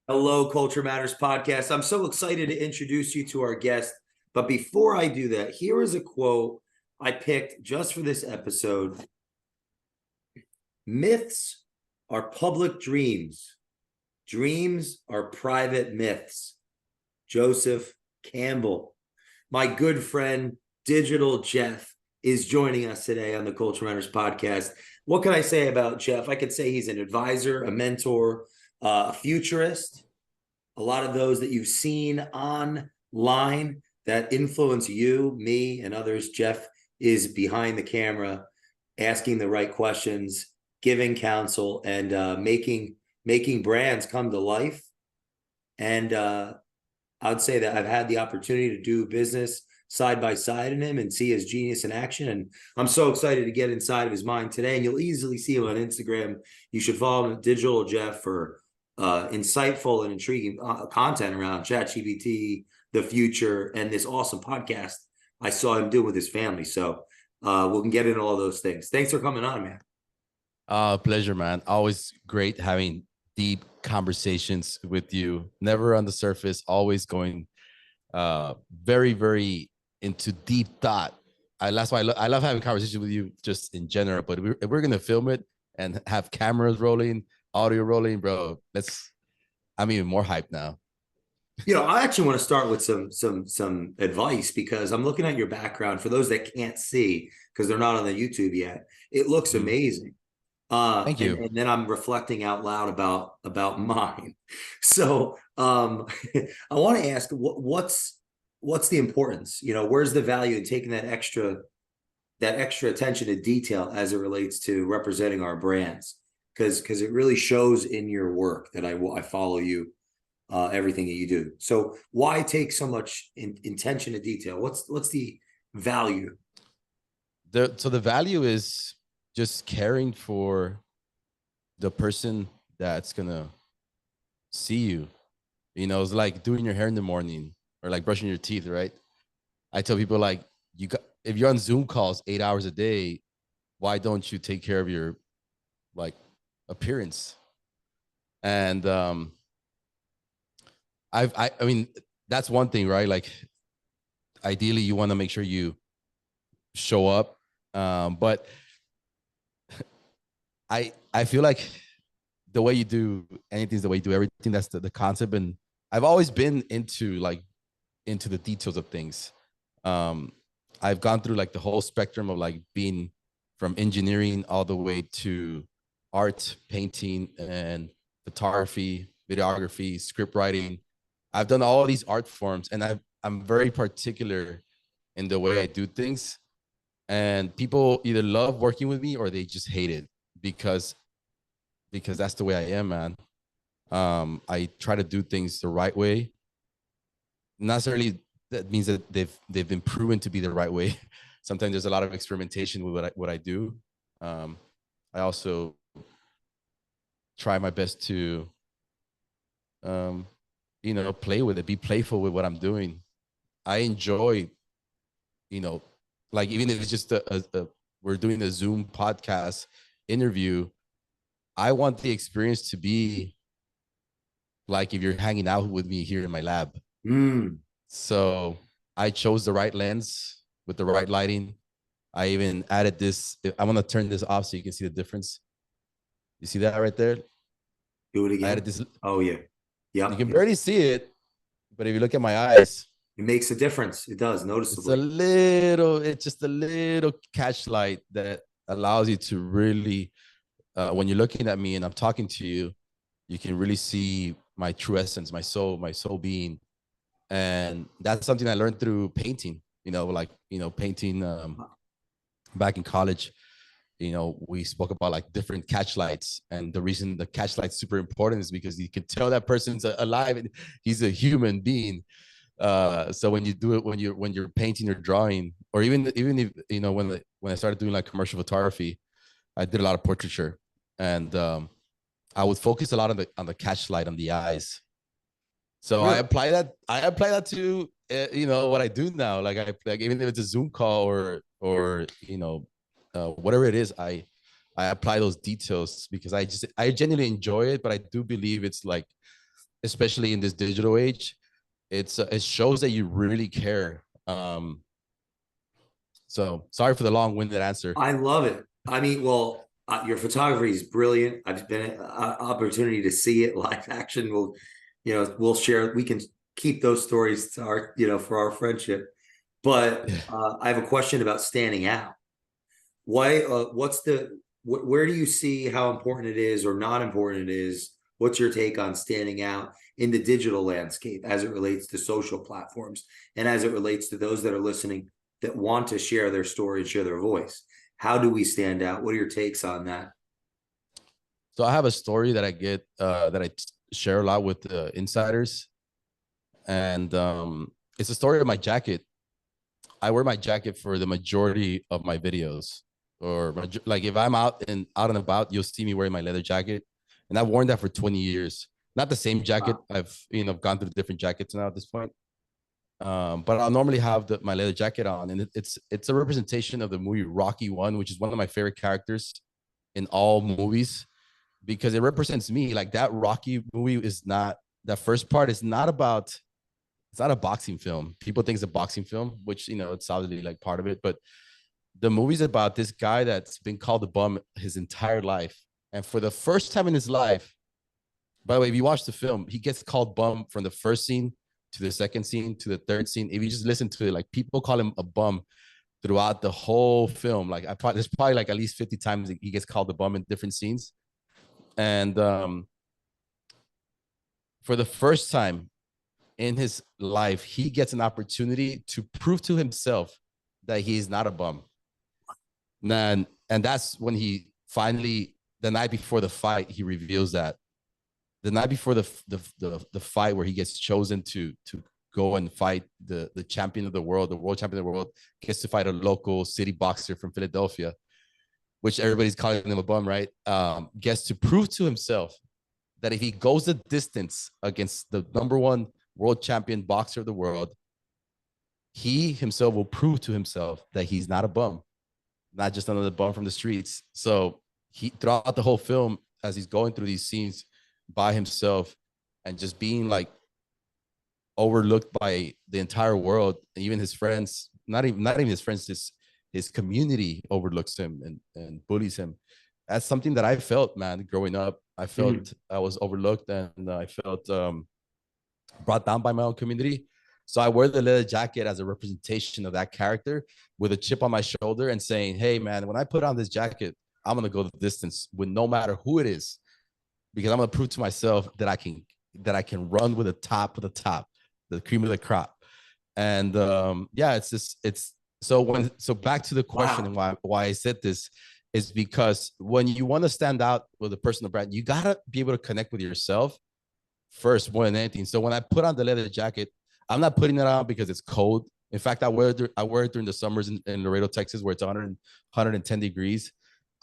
Hello, Culture Matters podcast. I'm so excited to introduce you to our guest. But before I do that, here is a quote I picked just for this episode. Myths are public dreams. Dreams are private myths. Joseph Campbell. My good friend, Digitaljeff, is joining us today on the Culture Matters podcast. What can I say about Jeff? I could say he's an advisor, a mentor, a futurist. A lot of those that you've seen online that influence you, me, and others. Jeff is behind the camera, asking the right questions, giving counsel, and making brands come to life. And I'd say that I've had the opportunity to do business side by side in him and see his genius in action. And I'm so excited to get inside of his mind today. And you'll easily see him on Instagram. You should follow him at Digitaljeff for insightful and intriguing content around ChatGPT, the future, and this awesome podcast I saw him do with his family. So we can get into all those things. Thanks for coming on, man. Pleasure, man. Always great having deep conversations with you. Never on the surface, always going very, very into deep thought. That's why I love having conversations with you just in general. But if we're going to film it and have cameras rolling, audio rolling, bro, I'm even more hyped now. I actually want to start with some advice, because I'm looking at your background. For those that can't see, because they're not on the YouTube yet, it looks amazing. Thank you. And then I'm reflecting out loud about mine. So I want to ask, what's the importance? Where's the value in taking that extra attention to detail as it relates to representing our brands? Because it really shows in your work that I follow you, everything that you do. So why take so much intention to detail? What's the value? So the value is just caring for the person that's gonna see you. It's like doing your hair in the morning or like brushing your teeth, right? I tell people, like, if you're on Zoom calls 8 hours a day, why don't you take care of your appearance? And I mean, that's one thing, right? Like, ideally you want to make sure you show up, but I feel like the way you do anything is the way you do everything. That's the concept. And I've always been into the details of things. I've gone through like the whole spectrum of like being from engineering all the way to art, painting, and photography, videography, script writing. I've done all these art forms, and I'm very particular in the way I do things. And people either love working with me or they just hate it, because that's the way I am, man. I try to do things the right way. Not necessarily that means that they've been proven to be the right way. Sometimes there's a lot of experimentation with what I do. I also try my best to play with it, be playful with what I'm doing. I enjoy, like, even if it's just we're doing a Zoom podcast interview, I want the experience to be like if you're hanging out with me here in my lab. So I chose the right lens with the right lighting. I even added this. I want to turn this off so you can see the difference. You see that right there? Do it again. I added this. Oh yeah. Yeah. You can barely see it, but if you look at my eyes, it makes a difference. It does, noticeably. It's just a little catch light that allows you to really, when you're looking at me and I'm talking to you, you can really see my true essence, my soul being. And that's something I learned through painting, painting back in college. We spoke about like different catch lights, and the reason the catch light's super important is because you can tell that person's alive and he's a human being. So when you do it, when you're painting or drawing, or even if when I started doing like commercial photography, I did a lot of portraiture, and I would focus a lot on the catch light on the eyes. So really? I apply that to what I do now. Like even if it's a Zoom call or whatever it is, I apply those details because I genuinely enjoy it. But I do believe it's like especially in this digital age. It shows that you really care. So sorry for the long-winded answer. I love it. I mean, well, your photography is brilliant. I've been an opportunity to see it live action. We'll share. We can keep those stories to our, for our friendship. But I have a question about standing out. Why? Where do you see how important it is or not important it is? What's your take on standing out in the digital landscape as it relates to social platforms and as it relates to those that are listening that want to share their story and share their voice? How do we stand out? What are your takes on that? So I have a story that I get that I share a lot with insiders, and it's a story of my jacket. I wear my jacket for the majority of my videos, or like if I'm out and about, you'll see me wearing my leather jacket, and I've worn that for 20 years. Not the same jacket. Wow. I've gone through different jackets now at this point. But I'll normally have my leather jacket on, and it's a representation of the movie Rocky One, which is one of my favorite characters in all movies because it represents me. Like that Rocky movie is not that first part is not about it's not a boxing film. People think it's a boxing film, which it's solidly like part of it. But the movie's about this guy that's been called a bum his entire life. And for the first time in his life, by the way, if you watch the film, he gets called bum from the first scene to the second scene to the third scene. If you just listen to it, like people call him a bum throughout the whole film. Like there's probably like at least 50 times he gets called a bum in different scenes. And for the first time in his life, he gets an opportunity to prove to himself that he's not a bum. And that's when he finally, the night before the fight, he reveals that. The night before the fight where he gets chosen to go and fight the champion of the world, the world champion of the world, gets to fight a local city boxer from Philadelphia, which everybody's calling him a bum, right? Gets to prove to himself that if he goes the distance against the number one world champion boxer of the world, he himself will prove to himself that he's not a bum, not just another bum from the streets. So he throughout the whole film, as he's going through these scenes by himself and just being like overlooked by the entire world, and even his friends, not even his friends, his community overlooks him and bullies him. That's something that I felt, man, growing up. I felt I was overlooked, and I felt brought down by my own community. So I wear the leather jacket as a representation of that character with a chip on my shoulder and saying, hey, man, when I put on this jacket, I'm going to go the distance with no matter who it is, because I'm going to prove to myself that I can run with the top of the top, the cream of the crop. And yeah, it's so back to the question. Wow. And why I said this is because when you want to stand out with a personal brand, you got to be able to connect with yourself first more than anything. So when I put on the leather jacket, I'm not putting it on because it's cold. In fact, I wear it during the summers in Laredo, Texas, where it's 110 degrees.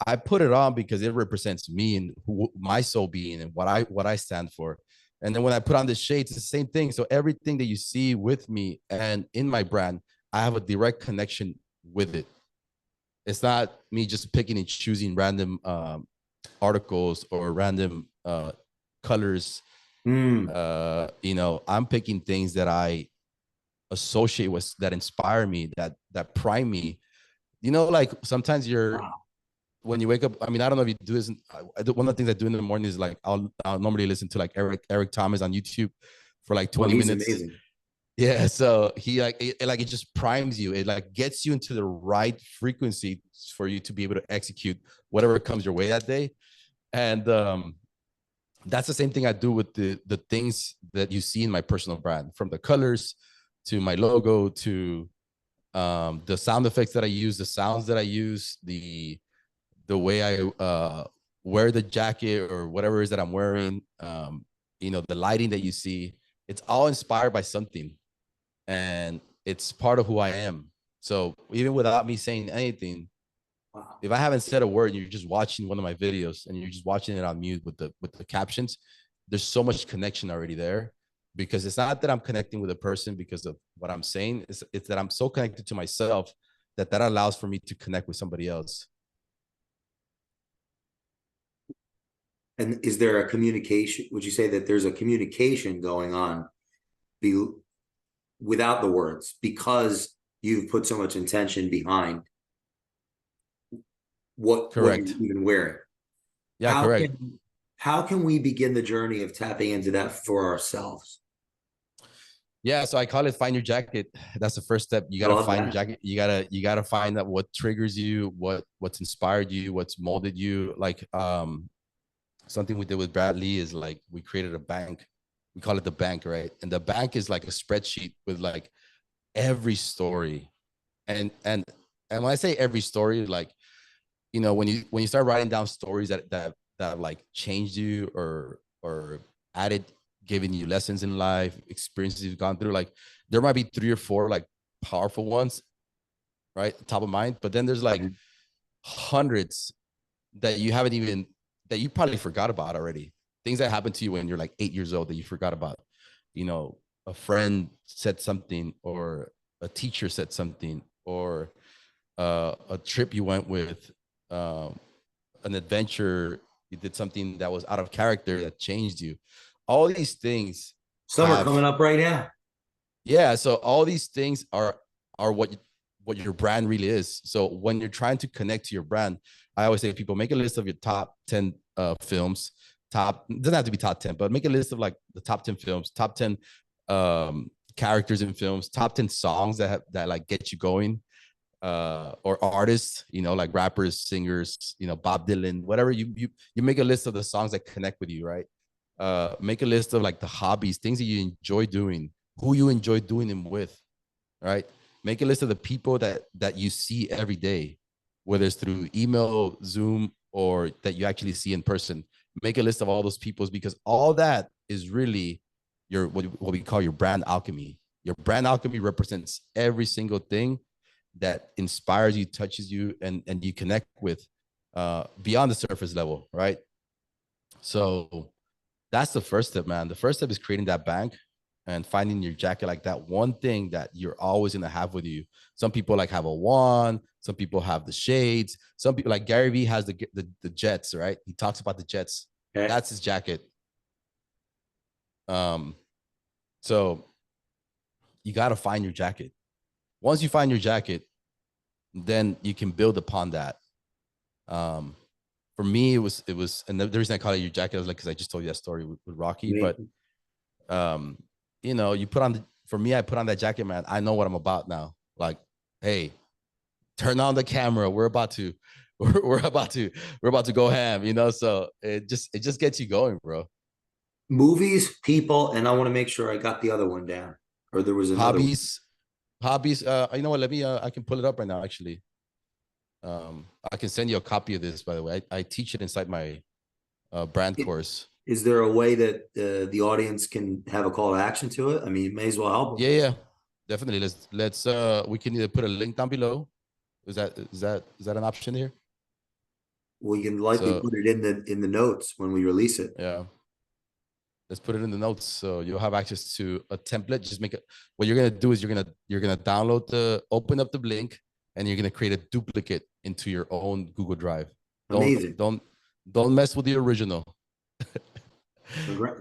I put it on because it represents me and my soul being and what I stand for. And then when I put on the shades, it's the same thing. So everything that you see with me and in my brand, I have a direct connection with it. It's not me just picking and choosing random articles or random colors. Mm. I'm picking things that I associate with, that inspire me, that prime me. Like sometimes Wow. when you wake up, I mean, I don't know if you do this. One of the things I do in the morning is like I'll normally listen to like Eric Thomas on YouTube for like Oh, 20 he's minutes. amazing. Yeah, so he like it just primes you. It like gets you into the right frequency for you to be able to execute whatever comes your way that day. And that's the same thing I do with the things that you see in my personal brand, from the colors to my logo to the sound effects that I use, the sounds that I use, the way I wear the jacket or whatever it is that I'm wearing, the lighting that you see. It's all inspired by something, and it's part of who I am. So even without me saying anything, Wow. if I haven't said a word and you're just watching one of my videos and you're just watching it on mute with the captions, there's so much connection already there, because it's not that I'm connecting with a person because of what I'm saying. It's that I'm so connected to myself that allows for me to connect with somebody else. And is there a communication? Would you say that there's a communication going on be, without the words because you've put so much intention behind what you're Correct. even wearing? Yeah, How correct. can how can we begin the journey of tapping into that for ourselves? Yeah, so I call it find your jacket. That's the first step. You I gotta love find your that. jacket. You gotta find out what triggers you, what's inspired you, what's molded you. Like something we did with Brad Lee is like we created a bank. We call it the bank, right? And the bank is like a spreadsheet with like every story. And when I say every story, like when you start writing down stories that like changed you or added giving you lessons in life, experiences you've gone through, like there might be 3 or 4 like powerful ones, right, top of mind, but then there's like hundreds that you haven't even that you probably forgot about already, things that happened to you when you're like 8 years old that you forgot about. A friend said something, or a teacher said something, or a trip you went with, um, an adventure, you did something that was out of character that changed you. All these things Some are coming have, up right now. yeah. So all these things are what your brand really is. So when you're trying to connect to your brand, I always say to people, make a list of your top 10 films. Top, doesn't have to be top 10, but make a list of like the top 10 films, top 10 characters in films, top 10 songs that like get you going, or artists, like rappers, singers, Bob Dylan, whatever. You make a list of the songs that connect with you, right? Make a list of like the hobbies, things that you enjoy doing, who you enjoy doing them with, right? Make a list of the people that you see every day, whether it's through email, Zoom, or that you actually see in person. Make a list of all those peoples, because all that is really your what we call your brand alchemy. Your brand alchemy represents every single thing that inspires you, touches you, and you connect with, beyond the surface level, right? So that's the first step, man. The first step is creating that bank and finding your jacket, like that one thing that you're always gonna have with you. Some people like have a wand, some people have the shades, some people like Gary Vee has the jets, right? He talks about the jets. Okay. That's his jacket. Um, so you gotta find your jacket. Once you find your jacket, then you can build upon that. Um, for me, it was, and the reason I call it your jacket was like because I just told you that story with Rocky. But um, you put on for me, I put on that jacket, man. I know what I'm about now. Like, hey, turn on the camera. We're about to, we're about to go ham. So it just gets you going, bro. Movies, people, and I want to make sure I got the other one down. Or there was another one. Hobbies, hobbies. You know what? Let me. I can pull it up right now. Actually, I can send you a copy of this. By the way, I teach it inside my brand course. Is there a way that the audience can have a call to action to it? I mean, it may as well help them. Yeah, yeah, definitely. Let's we can either put a link down below. Is that an option here? We can likely So put it in the notes when we release it. yeah, let's put it in the notes so you'll have access to a template. Just make it. What you're gonna do is you're gonna open up the link, and you're gonna create a duplicate into your own Google Drive. Don't Amazing. don't don't mess with the original.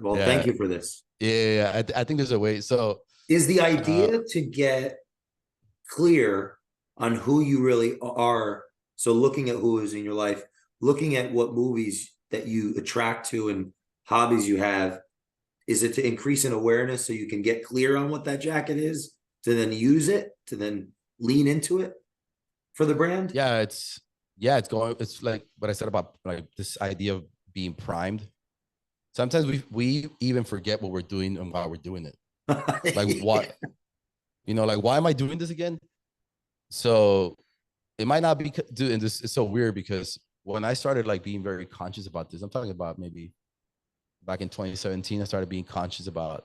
Well, thank Yeah, you for this. yeah. I think there's a way. So Is the uh, idea to get clear on who you really are? So looking at who is in your life, looking at what movies that you attract to and hobbies you have, is it to increase in awareness so you can get clear on what that jacket is, to then use it, to then lean into it for the brand? yeah, it's like what I said about like this idea of being primed. Sometimes we even forget what we're doing and why we're doing it. Like Yeah. what like why am I doing this again? So it might not be doing this. It's so weird because when I started like being very conscious about this, I'm talking about maybe back in 2017, I started being conscious about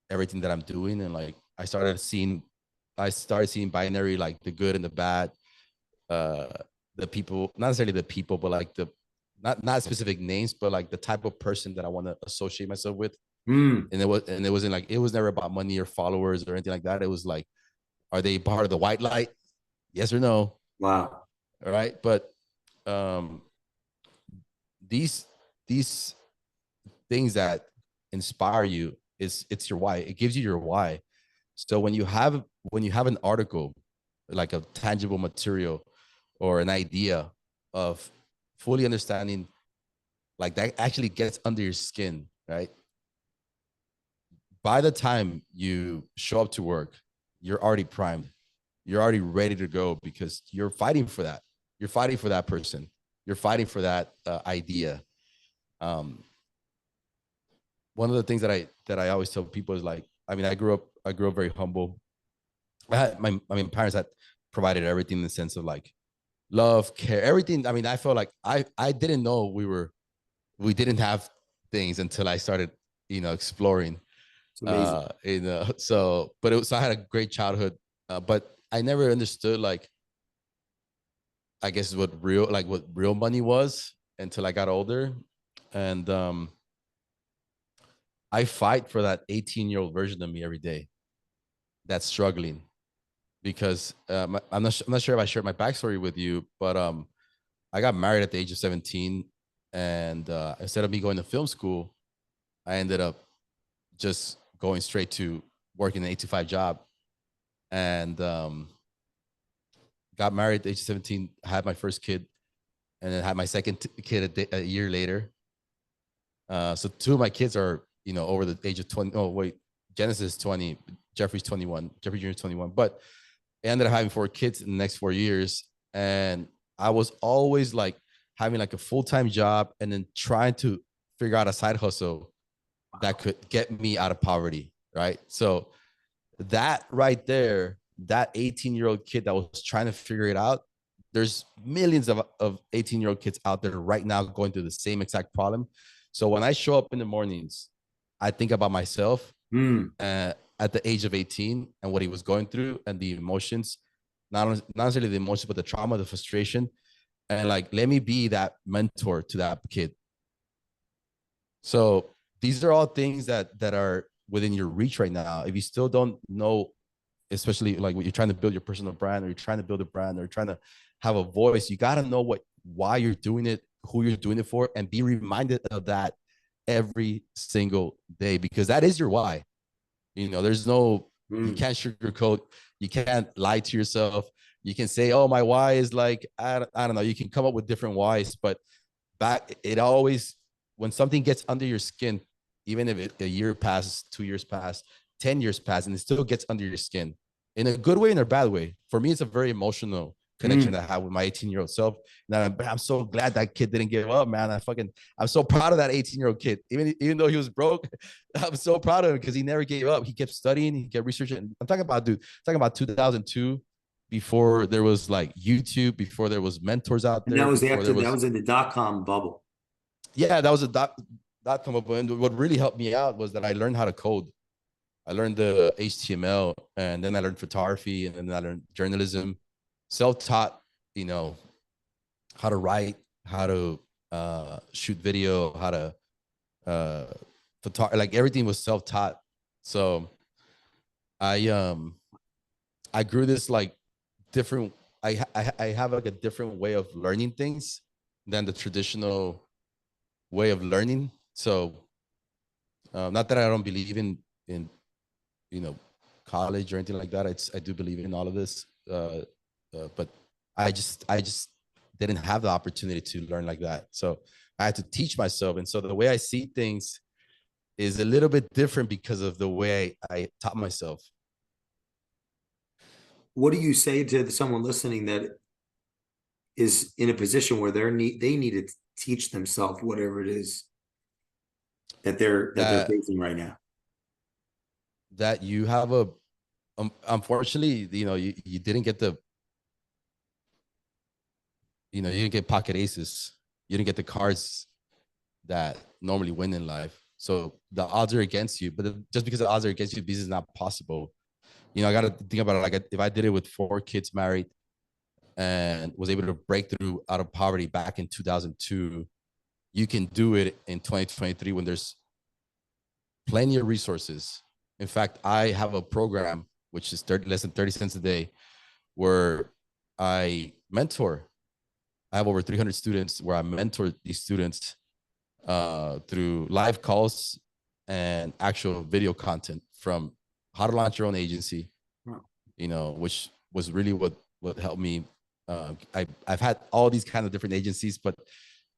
everything that I'm doing, and like I started seeing binary, like the good and the bad, uh the people, not necessarily the people, but like the not specific names, but like the type of person that I want to associate myself with. Mm, And it was never about money or followers or anything like that. It was like, are they part of the white light? Yes or no? wow. All right. But um these these things that inspire you it's your why. It gives you your why. So when you have an article, like a tangible material or an idea of fully understanding, like that actually gets under your skin, right? By the time you show up to work, you're already primed. You're already ready to go because you're fighting for that. You're fighting for that person. You're fighting for that idea. Um, One of the things that I always tell people is like, I mean, I grew up very humble. Parents had provided everything in the sense of like love, care, everything. I mean, I felt like I didn't know we didn't have things until I started, exploring. It's amazing. So, but so I had a great childhood, but I never understood like, I guess what real money was until I got older, and I fight for that 18-year-old version of me every day that's struggling because I'm not sure if I shared my backstory with you, but I got married at the age of 17, and instead of me going to film school, I ended up just going straight to working an 8 to 5 job, and got married at the age of 17, had my first kid, and then had my second kid a year later. So two of my kids are, over the age of 20. Oh, wait, Genesis is 20, Jeffrey's 21, Jeffrey Jr. is 21. But I ended up having 4 kids in the next 4 years. And I was always like having like a full-time job and then trying to figure out a side hustle that could get me out of poverty. Right. So that right there, that 18-year-old kid that was trying to figure it out, there's millions of 18-year-old kids out there right now going through the same exact problem. So when I show up in the mornings, I think about myself Mm. at the age of 18 and what he was going through and the emotions, not necessarily the emotions, but the trauma, the frustration. And like, let me be that mentor to that kid. So these are all things that are within your reach right now. If you still don't know, especially like when you're trying to build your personal brand, or you're trying to build a brand, or you're trying to have a voice, you got to know why you're doing it, who you're doing it for, and be reminded of that every single day, because that is your why. There's no, you can't sugarcoat, you can't lie to yourself. You can say, oh, my why is like, I don't know. You can come up with different whys, but it always, when something gets under your skin, even if a year passes, 2 years pass, 10 years pass, and it still gets under your skin in a good way and a bad way. For me, it's a very emotional connection that I have with my 18-year-old self. And I'm so glad that kid didn't give up, man. I'm so proud of that 18-year-old kid. Even though he was broke, I'm so proud of him because he never gave up. He kept studying, he kept researching. I'm talking about 2002, before there was like YouTube, before there was mentors out And there, that was before after there that was, was in the .com bubble. yeah, that was a dot come up. And what really helped me out was that I learned how to code. I learned the HTML, and then I learned photography, and then I learned journalism, self-taught, you know, how to write, how to shoot video, how to like everything was self-taught. So I grew this like different. I have like a different way of learning things than the traditional way of learning. So not that I don't believe in you know college or anything like that. I do believe in all of this, but I just didn't have the opportunity to learn like that. So I had to teach myself, and so the way I see things is a little bit different because of the way I taught myself. What do you say to someone listening that is in a position where they need to teach themselves whatever it is that they're That facing right now? you have a unfortunately, you didn't get you didn't get pocket aces. You didn't get the cards that normally win in life. So the odds are against you, but just because the odds are against you, this is not possible. I got to think about it. Like if I did it with 4 kids married and was able to break through out of poverty back in 2002, you can do it in 2023 when there's plenty of resources. In fact, I have a program which is less than 30 cents a day where I mentor. I have over 300 students where I mentor these students through live calls and actual video content from how to launch your own agency, you know, which was really what helped me. I've had all these kind of different agencies, but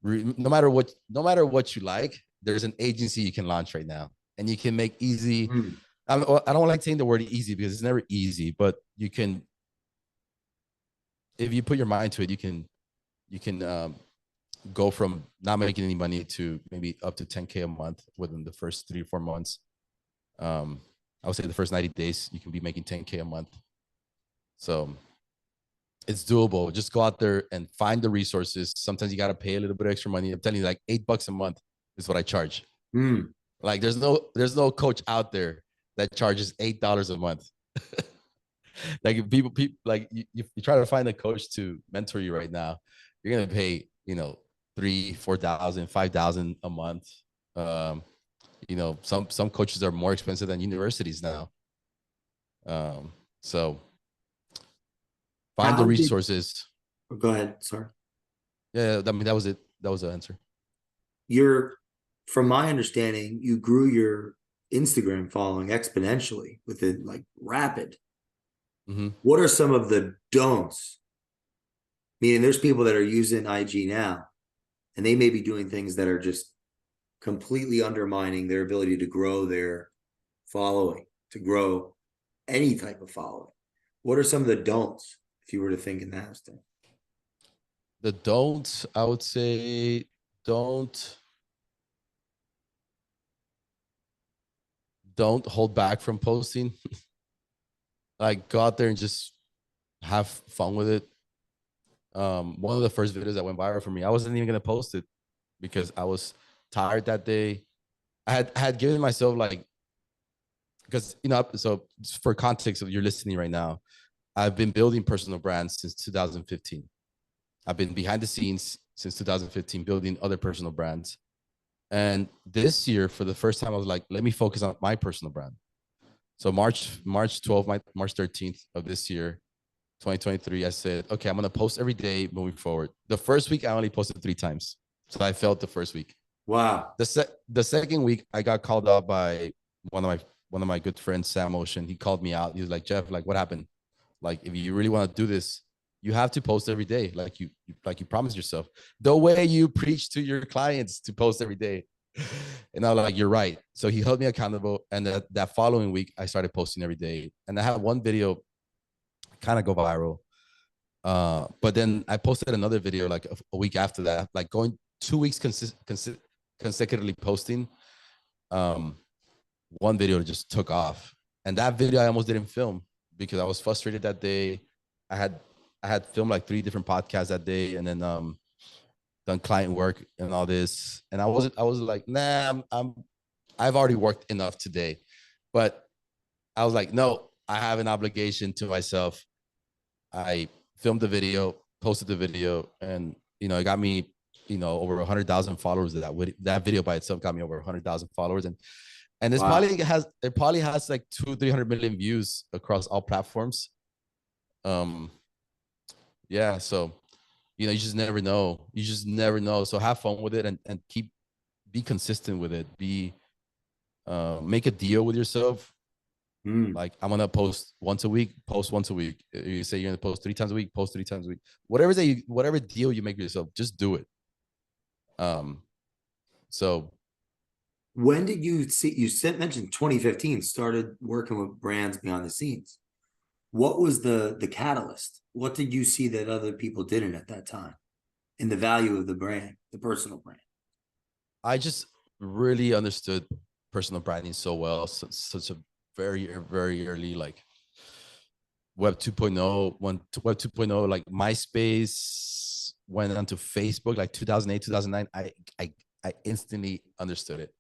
no matter what you like, there's an agency you can launch right now, and you can make easy. Mm. I don't like saying the word easy because it's never easy, but you can, if you put your mind to it, you can go from not making any money to maybe up to 10K a month within the first 3 or 4 months. I would say the first 90 days you can be making 10K a month. So it's doable. Just go out there and find the resources. Sometimes you got to pay a little bit extra money. I'm telling you, like $8 a month is what I charge. Mm. Like there's no coach out there that charges $8 a month. Like people like you try to find a coach to mentor you right now, you're gonna pay, you know, 3, 4,000, 5,000 a month. Um, you know, some coaches are more expensive than universities now. So find the How did, resources. go ahead, sorry. Yeah, I mean that was it. That was the answer. You're, from my understanding, you grew your Instagram following exponentially within like rapid. Mm-hmm. What are some of the don'ts? Meaning there's people that are using IG now and they may be doing things that are just completely undermining their ability to grow their following, to grow any type of following. What are some of the don'ts if you were to think in that sense? The don'ts, I would say, don't don't hold back from posting. Like go out there and just have fun with it. One of the first videos that went viral for me, I wasn't even gonna post it because I was tired that day. I had given myself like, because you know, so for context, if you're listening right now, I've been building personal brands since 2015. I've been behind the scenes since 2015 building other personal brands. And this year, for the first time, I was like, let me focus on my personal brand. So March 12th, March 13th of this year, 2023, I said, okay, I'm gonna post every day moving forward. The first week I only posted 3 times. So I failed the first week. Wow. The second week I got called out by one of my good friends, Sam Ocean. He called me out. He was like, Jeff, like what happened? Like if you really want to do this, you have to post every day, like you promised yourself. The way you preach to your clients to post every day. And I was like, you're right. So he held me accountable. And that following week, I started posting every day. And I had one video kind of go viral. But then I posted another video like a week after that, like going 2 weeks consecutively posting. Um, One video just took off, and that video I almost didn't film because I was frustrated that day. I had I had filmed like 3 different podcasts that day, and then done client work and all this, and I was like, nah, I've already worked enough today, but I was like, no, I have an obligation to myself. I filmed the video, posted the video, and you know, it got me, you know, over 100,000 followers. That video by itself got me over 100,000 followers, and Wow. it probably has like 200-300 million views across all platforms. Um, yeah, so you know, you just never know. You just never know. So have fun with it and be consistent with it. Make a deal with yourself. Mm. Like I'm gonna post once a week, post once a week. You say you're gonna post 3 times a week, post 3 times a week. Whatever deal you make with yourself, just do it. Um, so When did you see, you said, mentioned 2015, started working with brands behind the scenes. What was the catalyst? What did you see that other people didn't at that time in the value of the brand, the personal brand? I just really understood personal branding so well. Such a very early like Web 2.0, when Web 2.0, like MySpace went onto Facebook, like 2008, 2009. I instantly understood it.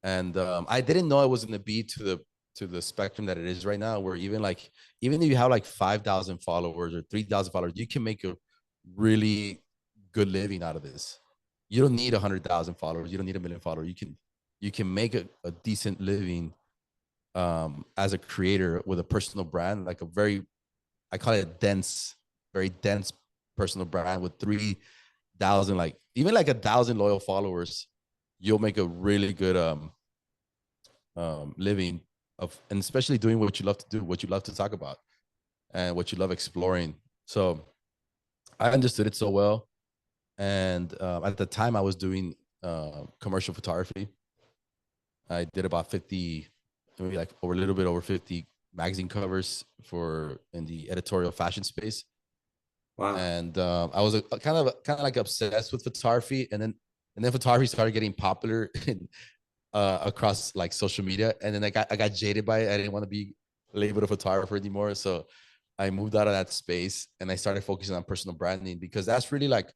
And I didn't know it was going to be to the spectrum that it is right now, where even if you have like 5,000 followers or 3,000 followers, you can make a really good living out of this. You don't need 100,000 followers. You don't need 1 million followers. You can make a decent living as a creator with a personal brand, like a very, I call it very dense personal brand with 3,000, like even like 1,000 loyal followers. you'll make a really good living of, and especially doing what you love to do, what you love to talk about, and what you love exploring. So I understood it so well. And at the time, I was doing commercial photography. I did about 50, maybe like over a little bit over 50 magazine covers for in the editorial fashion space. Wow. And I was kind of like obsessed with photography, and then photography started getting popular in, across like social media, and then I got jaded by it. I didn't want to be labeled a photographer anymore, so I moved out of that space and I started focusing on personal branding, because that's really like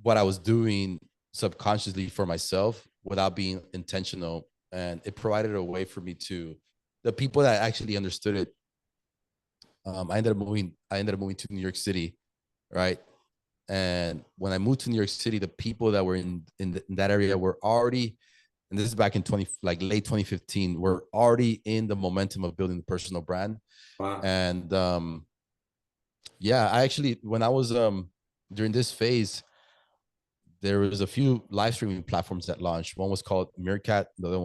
what I was doing subconsciously for myself without being intentional, and it provided a way for me to the people that actually understood it. I ended up moving to New York City, right? And when I moved to New York City, the people that were in that area were already, and this is back in 20, like late 2015, were already in the momentum of building the personal brand. Wow. And yeah, I actually, when I was during this phase, there was a few live streaming platforms that launched. One was called Meerkat, the other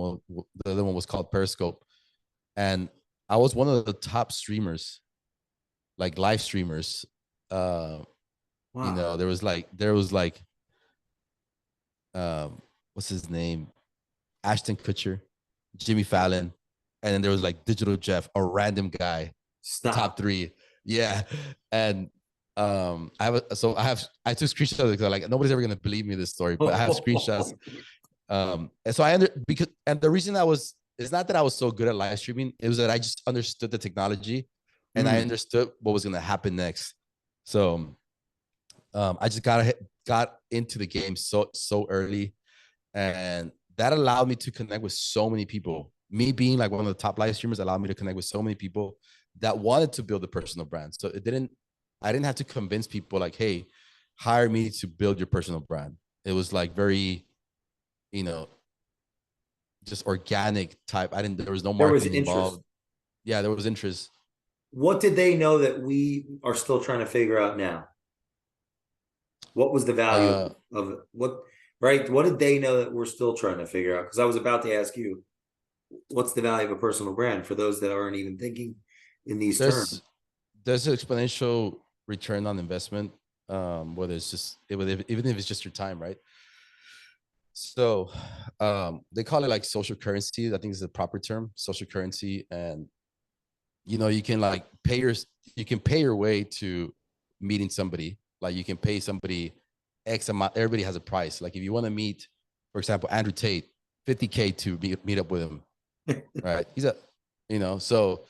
one was called Periscope. And I was one of the top streamers, like live streamers. Uh, Wow. there was like what's his name? Ashton Kutcher, Jimmy Fallon, and then there was like Digitaljeff, a random guy, top Stop. three. Yeah. And I took screenshots because like nobody's ever gonna believe me this story, but I have screenshots. And so because and the reason I was it's not that I was so good at live streaming, it was that I just understood the technology and I Mm. understood what was gonna happen next. So I just got into the game so early, and that allowed me to connect with so many people. Me being like one of the top live streamers allowed me to connect with so many people that wanted to build a personal brand. So I didn't have to convince people like, hey, hire me to build your personal brand. It was like very, you know, just organic type. There was no There was marketing interest. involved. Yeah, there was interest. What did they know that we are still trying to figure out now? What was the value Uh, of it? What, right? What did they know that we're still trying to figure out? Because I was about to ask you, what's the value of a personal brand for those that aren't even thinking in these terms? there's there's an exponential return on investment, whether it's even if it's just your time, right? So they call it like social currency. I think is the proper term, social currency. And you can like you can pay your way to meeting somebody. Like you can pay somebody X amount. Everybody has a price. Like if you want to meet, for example, Andrew Tate, 50K to meet up with him, right? He's a, so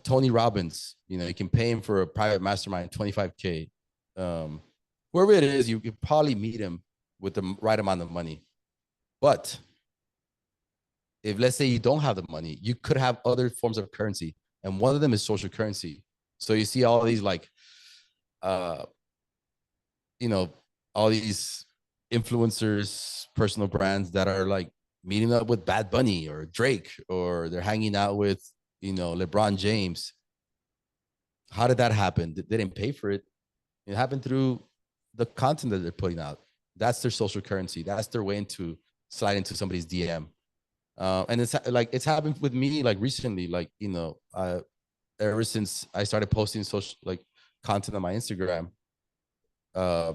Tony Robbins, you can pay him for a private mastermind 25K. Um, Whoever it is, you could probably meet him with the right amount of money. But if let's say you don't have the money, you could have other forms of currency, and one of them is social currency. So you see all these like, uh, you know, all these influencers, personal brands that are like meeting up with Bad Bunny or Drake, or they're hanging out with LeBron James. How did that happen? They didn't pay for it. It happened through the content that they're putting out. That's their social currency. That's their way into slide into somebody's DM. And it's happened with me like recently, like ever since I started posting social like content on my Instagram. uh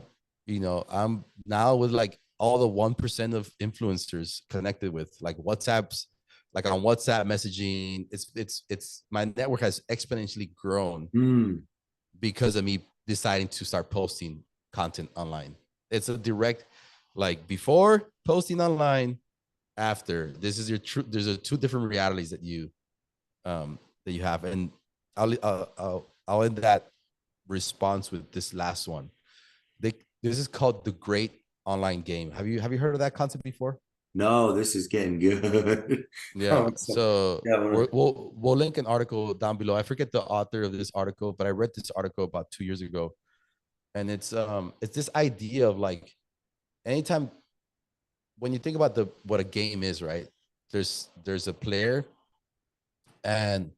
I'm now with like all the 1% of influencers connected with like WhatsApps, like on WhatsApp messaging. It's my network has exponentially grown Mm. because of me deciding to start posting content online. It's a direct, like, before posting online, after. This is your true. There's two different realities that you have. And I'll end that response with this last one. This is called the great online game. Have you heard of that concept before? No, this is getting good. Yeah. So Yeah, we'll link an article down below. I forget the author of this article, but I read this article about 2 years ago, and it's this idea of like, anytime when you think about the what a game is, right? There's a player, and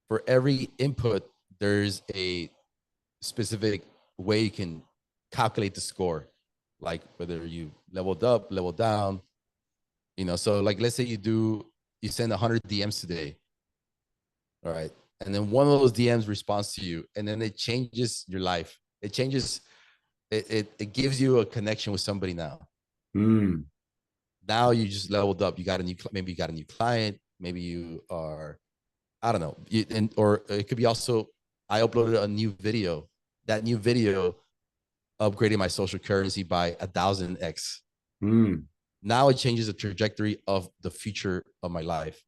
for every input, there's a specific way you can calculate the score. like whether you leveled up, leveled down, so like let's say you send 100 DMs today, all right, and then one of those DMs responds to you, and then it changes your life. It changes it gives you a connection with somebody now. Mm. Now you just leveled up. You got a new, maybe you got a new client, maybe you are, I don't know, or it could be also, I uploaded a new video. That new video upgraded my social currency by 1,000x. Mm. Now it changes the trajectory of the future of my life.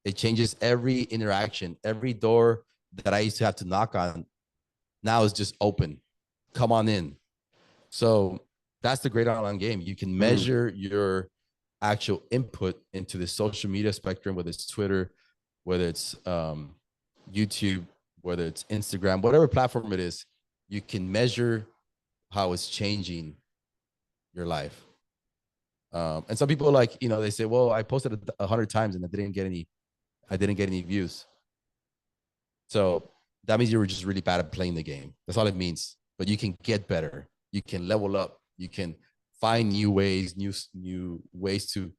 It changes every interaction, every door that I used to have to knock on. Now is just open. Come on in. So that's the great online game. You can Mm. measure your actual input into the social media spectrum, whether it's Twitter, whether it's YouTube, whether it's Instagram, whatever platform it is, you can measure how it's changing your life. And some people like, they say, well, I posted 100 times and I didn't get any views. So that means you were just really bad at playing the game. That's all it means. But you can get better. You can level up. You can find new ways, new ways to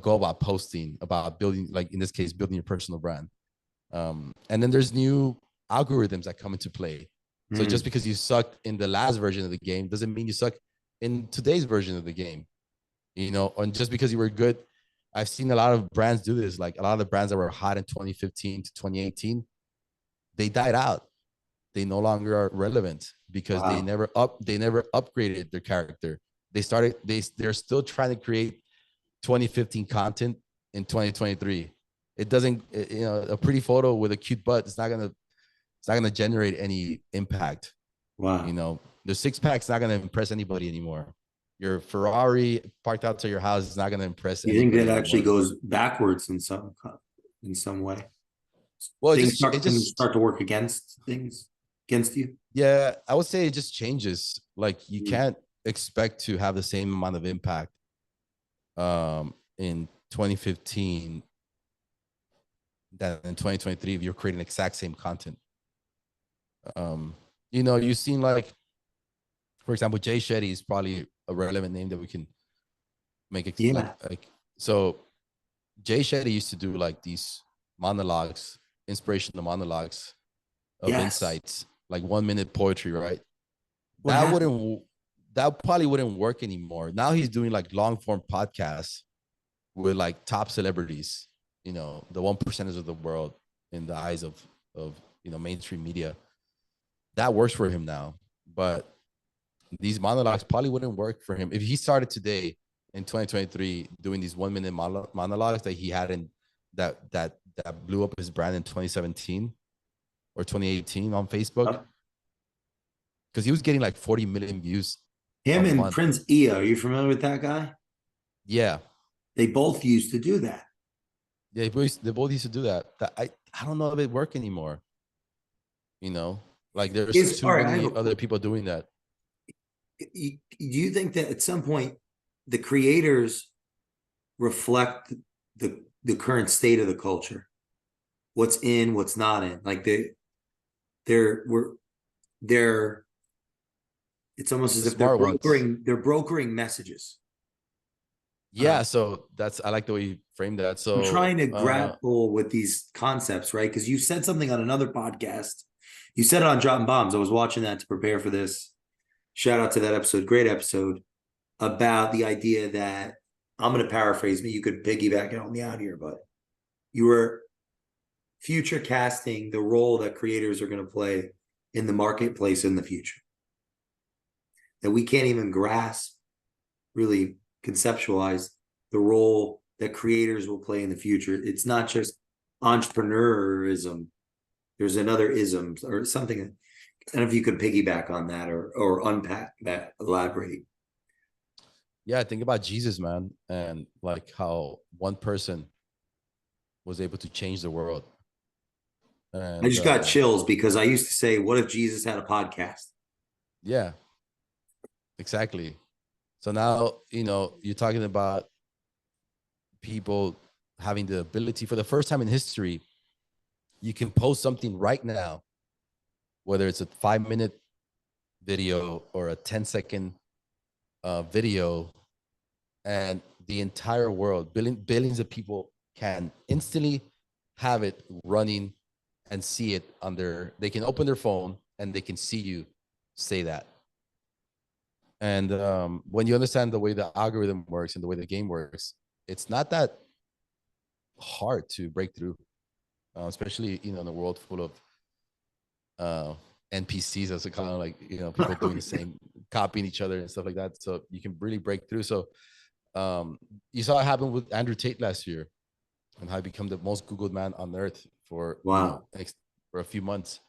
go about posting, about building, like in this case, building your personal brand. And then there's new algorithms that come into play. So just Mm. because you sucked in the last version of the game doesn't mean you suck in today's version of the game. And just because you were good, I've seen a lot of brands do this. Like a lot of the brands that were hot in 2015 to 2018, they died out. They no longer are relevant because they Wow. never upgraded their character. They're still trying to create 2015 content in 2023. It doesn't, a pretty photo with a cute butt, it's not gonna generate any impact. Wow. The six pack's not gonna impress anybody anymore. Your Ferrari parked outside your house is not gonna impress You think that anybody actually anymore. goes backwards in some way? Well, Things start it can just start to work against you. yeah, I would say it just changes. Like you Mm. can't expect to have the same amount of impact in 2015 than in 2023 if you're creating the exact same content. Um, you've seen, like, for example, Jay Shetty is probably a relevant name that we can make it Yeah. like so. Jay Shetty used to do like these monologues, inspirational monologues of Yes. insights, like 1 minute poetry, right? What That happened? wouldn't that probably wouldn't work anymore. Now he's doing like long form podcasts with like top celebrities, the 1%ers of the world in the eyes of mainstream media. That works for him now. But these monologues probably wouldn't work for him if he started today in 2023 doing these 1 minute monologues that he had in that blew up his brand in 2017 or 2018 on Facebook, Uh, because he was getting like 40 million views a Him and month. Prince Ea, are you familiar with that guy? Yeah, They both used to do that. they both used to do that. I don't know if it work anymore. You know, like there's Is too all right. I have many other people doing that. do you think that at some point the creators reflect the current state of the culture? What's in, what's not in? Like they're we're they're it's almost as The if they're smart ones. brokering messages. Uh, Yeah, so I like the way you framed that. I'm So trying to grapple with these concepts, right? Because you said something on another podcast. You said it on Dropping Bombs. I was watching that to prepare for this. Shout out to that episode, great episode, about the idea that I'm going to paraphrase me. You could piggyback and help me out here, but you were future casting the role that creators are going to play in the marketplace in the future that we can't even grasp, really conceptualize the role that creators will play in the future. It's not just entrepreneurism. There's another ism or something. I don't know if you could piggyback on that or unpack that, elaborate. yeah, think about Jesus, man, and like how one person was able to change the world. I And just got chills because I used to say, what if Jesus had a podcast? yeah, exactly. So now, you're talking about people having the ability for the first time in history, you can post something right now, whether it's a 5 minute video or a 10-second video, and the entire world, billions of people can instantly have it running and see it on their, they can open their phone and they can see you say that. And when you understand the way the algorithm works and the way the game works, it's not that hard to break through, especially, you know, in a world full of NPCs, as it kind of like, you know, people doing the same, copying each other and stuff like that. So you can really break through. So you saw it happen with Andrew Tate last year, and how he became the most Googled man on earth for, Wow. you know, for a few months.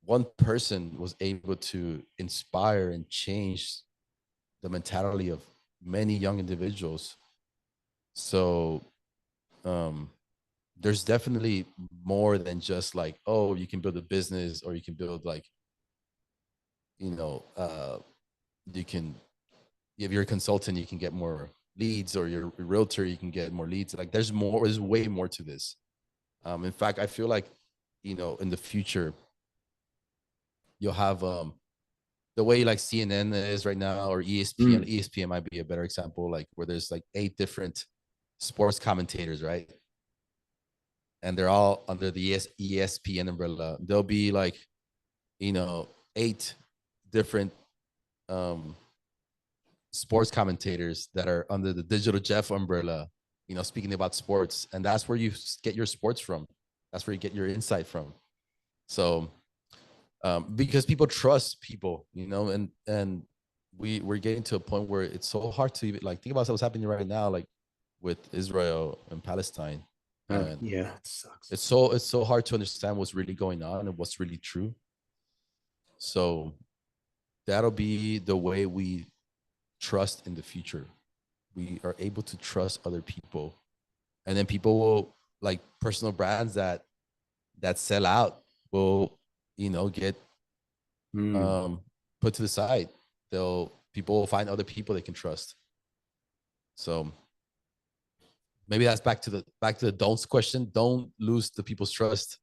One person was able to inspire and change the mentality of many young individuals. So there's definitely more than just like, oh, you can build a business, or you can build like, you know, you can, if you're a consultant, you can get more leads, or you're a realtor, you can get more leads. Like there's more, there's way more to this. In fact, I feel like, you know, in the future, you'll have the way like CNN is right now, or ESPN. ESPN might be a better example, like where there's like 8 different sports commentators, right? And they're all under the ESPN umbrella. There'll be like, you know, 8 different sports commentators that are under the Digitaljeff umbrella, you know, speaking about sports. And that's where you get your sports from. That's where you get your insight from. So because people trust people, you know, and we're getting to a point where it's so hard to even like think about what's happening right now, like with Israel and Palestine. And yeah, it sucks. It's so hard to understand what's really going on and what's really true. So that'll be the way we trust in the future. We are able to trust other people, and then people will, like personal brands that sell out will, you know, get put to the side. People will find other people they can trust. So maybe that's back to the don'ts question. Don't lose the people's trust.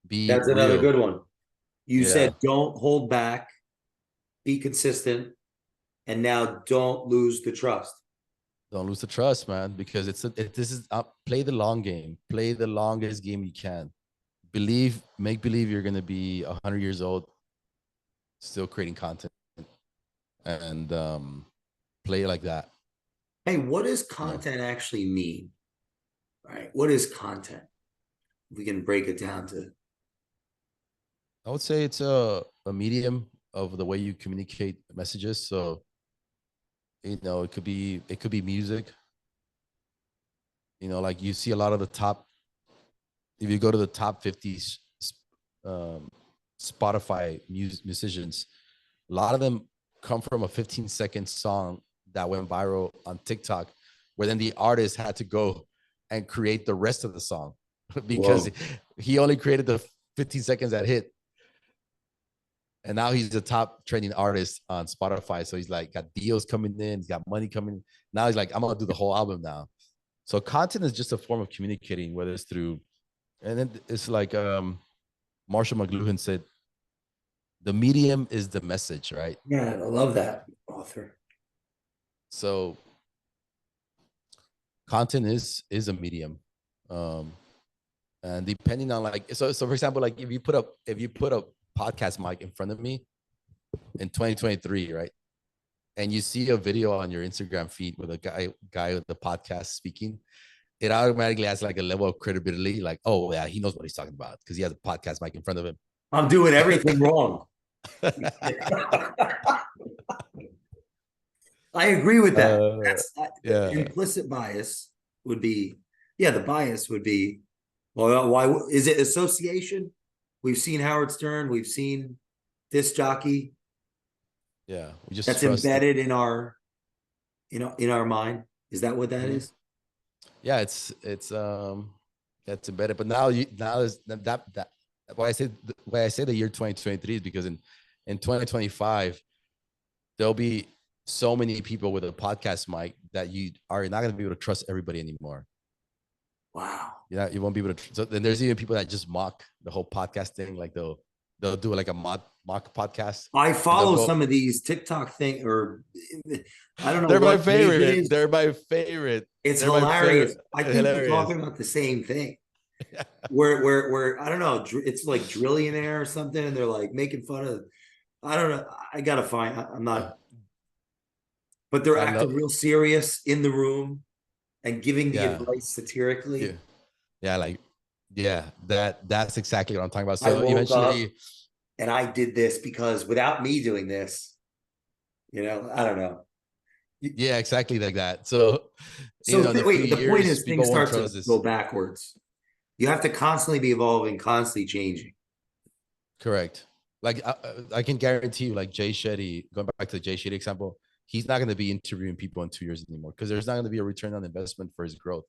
Be That's another real. good one. You Yeah. said don't hold back, be consistent, and now don't lose the trust. Don't lose the trust, man, because this is play the long game. Play the longest game you can. Make believe you're gonna be 100 years old, still creating content, and play it like that. Hey, what does You know, content actually mean? Right? What is content? We can break it down to. I would say it's a medium of the way you communicate messages. So, you know, it could be music. You know, like you see a lot of the top. If you go to the top 50 um, Spotify musicians, a lot of them come from a 15-second song that went viral on TikTok, where then the artist had to go and create the rest of the song because he only created the 15 seconds that hit. And now he's the top trending artist on Spotify. So he's like got deals coming in, he's got money coming in. Now he's like, I'm gonna do the whole album now. So content is just a form of communicating, whether it's through, and then it's like Marshall McLuhan said, the medium is the message, right? Yeah, I love that author. So content is a medium. And depending on like, so for example, like if you put a podcast mic in front of me in 2023, right? And you see a video on your Instagram feed with a guy with the podcast speaking, it automatically has like a level of credibility, like, oh yeah, he knows what he's talking about because he has a podcast mic in front of him. I'm doing everything wrong. I agree with that. That's the Yeah. implicit bias would be, yeah, the bias would be, well, why is it association? We've seen Howard Stern, we've seen disc jockey. Yeah, we just That's trust embedded in our, in our mind. Is that what that is? Yeah, it's embedded. But now is that why I say the year 2023 is because in 2025 there'll be so many people with a podcast mic that you are not going to be able to trust everybody anymore. Wow. Yeah, you won't be able to. So then there's even people that just mock the whole podcast thing, like they'll They'll do like a mock podcast, I and they'll follow go. some of these TikTok thing, or I don't know They're my what page it favorite. is. They're my favorite. It's They're my favorite. hilarious. I think we're Hilarious. talking about the same thing. Where I don't know, it's like Drillionaire or something, and they're like making fun of. I don't know. I gotta find. I'm not, but they're I acting love. real serious in the room and giving the Yeah. advice Yeah. satirically. Yeah. Like, yeah. That's exactly what I'm talking about. I So woke up eventually, and I did this because without me doing this, I don't know. yeah, exactly like that. So, So in a few wait, the point years, is things people won't start to trust go this. backwards. You have to constantly be evolving, constantly changing. Correct. Like I can guarantee you, like Jay Shetty, going back to the Jay Shetty example, he's not going to be interviewing people in 2 years anymore because there's not going to be a return on investment for his growth.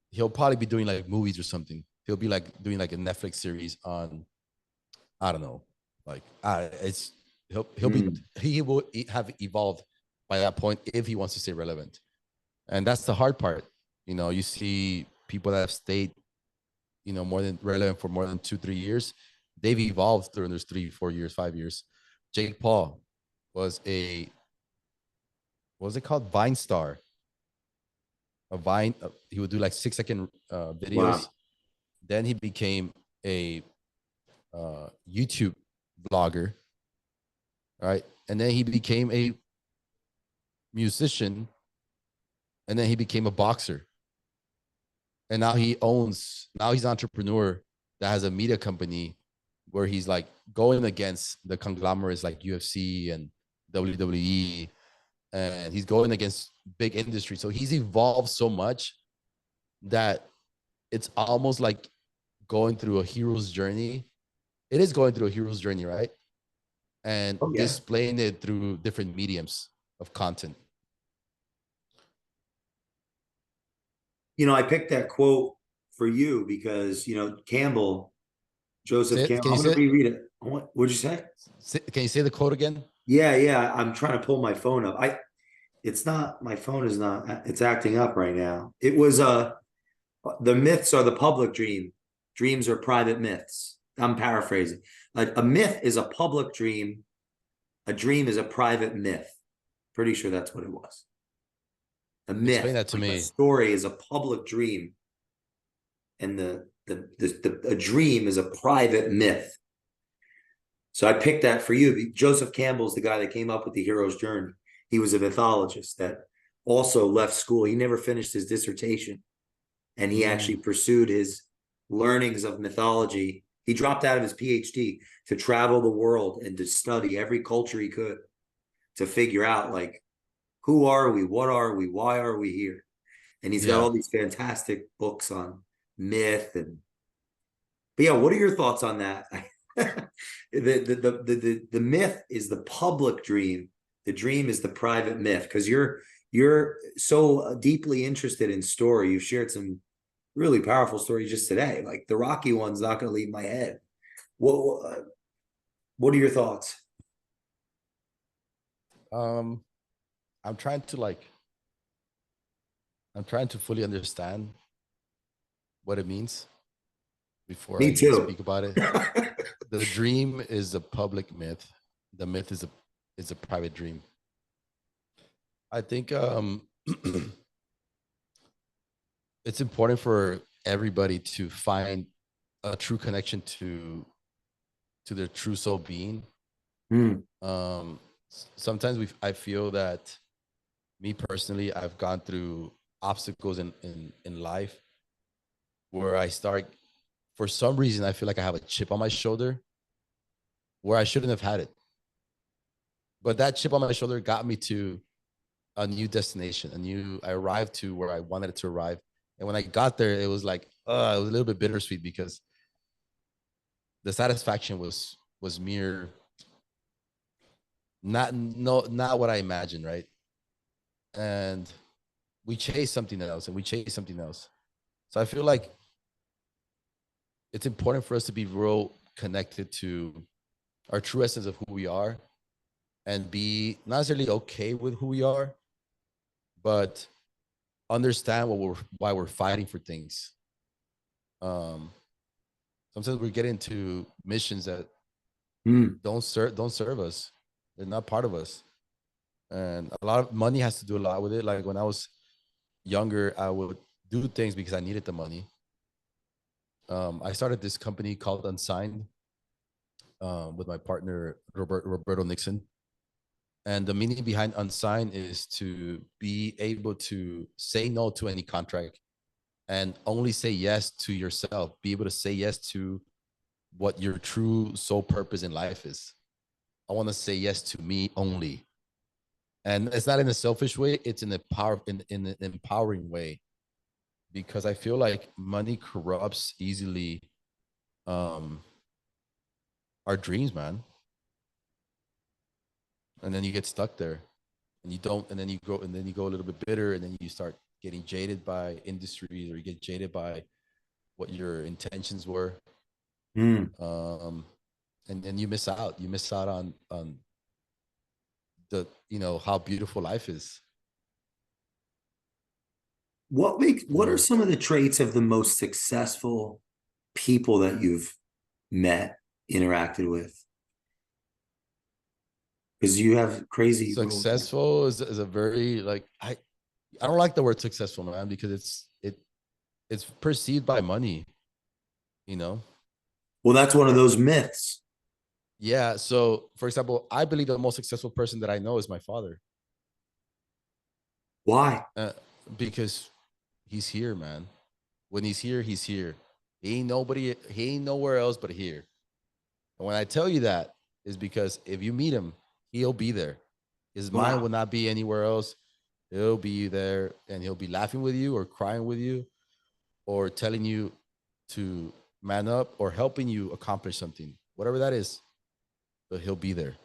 He'll probably be doing like movies or something. He'll be like doing like a Netflix series on, I don't know, like it's Mm. he will have evolved by that point if he wants to stay relevant, and that's the hard part. You see people that have stayed, more than relevant for more than 2-3 years. They've evolved during those 3-4 years, 5 years. Jake Paul was what was it called? Vine star. A Vine. He would do like 6-second videos. Wow. Then he became a YouTube blogger, right? And then he became a musician, and then he became a boxer. And now he's an entrepreneur that has a media company where he's like going against the conglomerates like UFC and WWE, and he's going against big industry. So he's evolved so much that it's almost like going through a hero's journey. It is going through a hero's journey, right? And Oh yeah. displaying it through different mediums of content. I picked that quote for you because Campbell, Joseph Campbell. Can you I'm going to say reread it. What'd you say? can you say the quote again? Yeah, yeah. I'm trying to pull my phone up. It's not. My phone is not. It's acting up right now. It was the myths are the public dream. Dreams are private myths. I'm paraphrasing. A myth is a public dream. A dream is a private myth. Pretty sure that's what it was. A Explain myth, that to like a me. story, is a public dream, and a dream is a private myth. So I picked that for you. Joseph Campbell's the guy that came up with the hero's journey. He was a mythologist that also left school. He never finished his dissertation, and he actually Mm, pursued his learnings of mythology. He dropped out of his PhD to travel the world and to study every culture he could to figure out, like, who are we? What are we? Why are we here? And he's got yeah. all these fantastic books on myth. But yeah, what are your thoughts on that? The myth is the public dream. The dream is the private myth, because you're so deeply interested in story. You've shared some really powerful stories just today. Like the Rocky one's not going to leave my head. What are your thoughts? Um, I'm trying to like I'm trying to fully understand what it means before Me I too. speak about it. The dream is a public myth. The myth is a private dream. I think it's important for everybody to find a true connection to their true soul being. Mm. Sometimes I feel that me personally, I've gone through obstacles in life where I start, for some reason, I feel like I have a chip on my shoulder where I shouldn't have had it. But that chip on my shoulder got me to a new destination, I arrived to where I wanted it to arrive. And when I got there, it was like, it was a little bit bittersweet because the satisfaction was mere, not what I imagined, right? And we chase something else and we chase something else. So I feel like it's important for us to be real connected to our true essence of who we are and be not necessarily okay with who we are, but understand why we're fighting for things. Um, Sometimes we get into missions that Mm. don't serve us. They're not part of us. And a lot of money has to do a lot with it. Like when I was younger, I would do things because I needed the money. I started this company called Unsigned with my partner Roberto Nixon. And the meaning behind Unsigned is to be able to say no to any contract and only say yes to yourself. Be able to say yes to what your true sole purpose in life is. I want to say yes to me only. And it's not in a selfish way, it's in in an empowering way, because I feel like money corrupts easily um our dreams, man. And then you get stuck there and you don't, and then you go a little bit bitter, and then you start getting jaded by industries, or you get jaded by what your intentions were. Mm. Um and then you miss out on the, how beautiful life is, you What are know. some of the traits of the most successful people that you've met, interacted with? Because you have crazy role. Successful is a very, like, I don't like the word successful, man, because it's perceived by money, you know. Well, that's one of those myths. Yeah, so for example, I believe the most successful person that I know is my father. Why? uh, because he's here, man. When he's here, he's here. He ain't nowhere else but here. And when I tell you that, is because if you meet him, he'll be there. His mind Wow. will not be anywhere else. He'll be there, and he'll be laughing with you or crying with you or telling you to man up or helping you accomplish something, whatever that is. But he'll be there.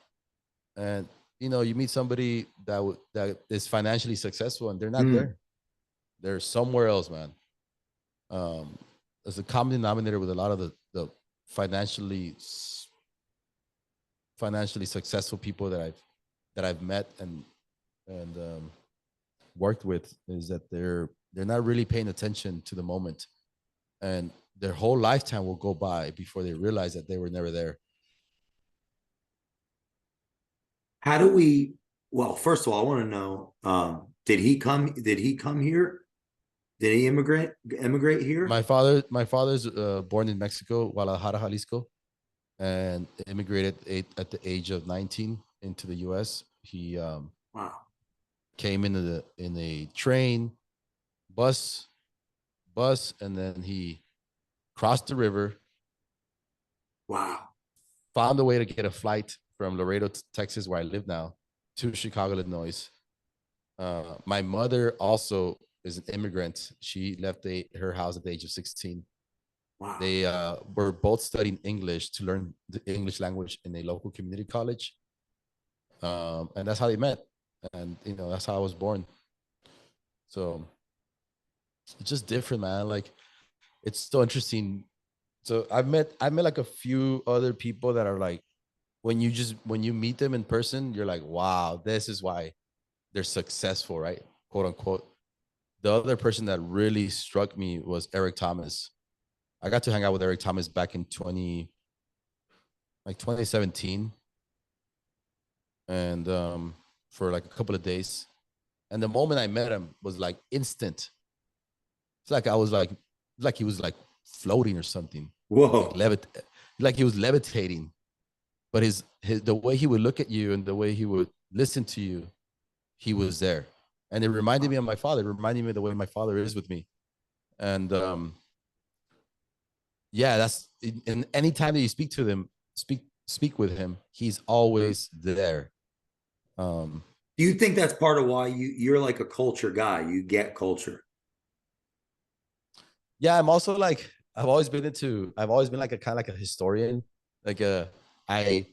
And you meet somebody that is financially successful, and they're not Mm. there. They're somewhere else, man. Um, there's a common denominator with a lot of the financially financially successful people that I've met and worked with, is that they're not really paying attention to the moment, and their whole lifetime will go by before they realize that they were never there. How do we? Well, first of all, I want to know: did he come? Did he come here? Did he immigrate here? My father's born in Mexico, Guadalajara, Jalisco, and immigrated at the age of 19 into the U.S. He Wow. came in a train, bus, and then he crossed the river, Wow. found a way to get a flight from Laredo, Texas, where I live now, to Chicago, Illinois. My mother also is an immigrant. She left her house at the age of 16. Wow. They were both studying English to learn the English language in a local community college. And that's how they met. And, that's how I was born. So it's just different, man. Like, it's so interesting. So I've met like a few other people that are like, when you meet them in person, you're like, wow, this is why they're successful, right? Quote unquote. The other person that really struck me was Eric Thomas. I got to hang out with Eric Thomas back in 2017, and for like a couple of days. And the moment I met him was like instant. It's like I was like he was like floating or something, like Whoa. like he was levitating. But his the way he would look at you and the way he would listen to you, he was there. And it reminded me of my father. It reminded me of the way my father is with me. And yeah, that's, and any time that you speak to them, speak with him, he's always there. Um, Do you think that's part of why you're like a culture guy? You get culture. yeah, I'm also like, I've always been like a kind of like a historian. Like I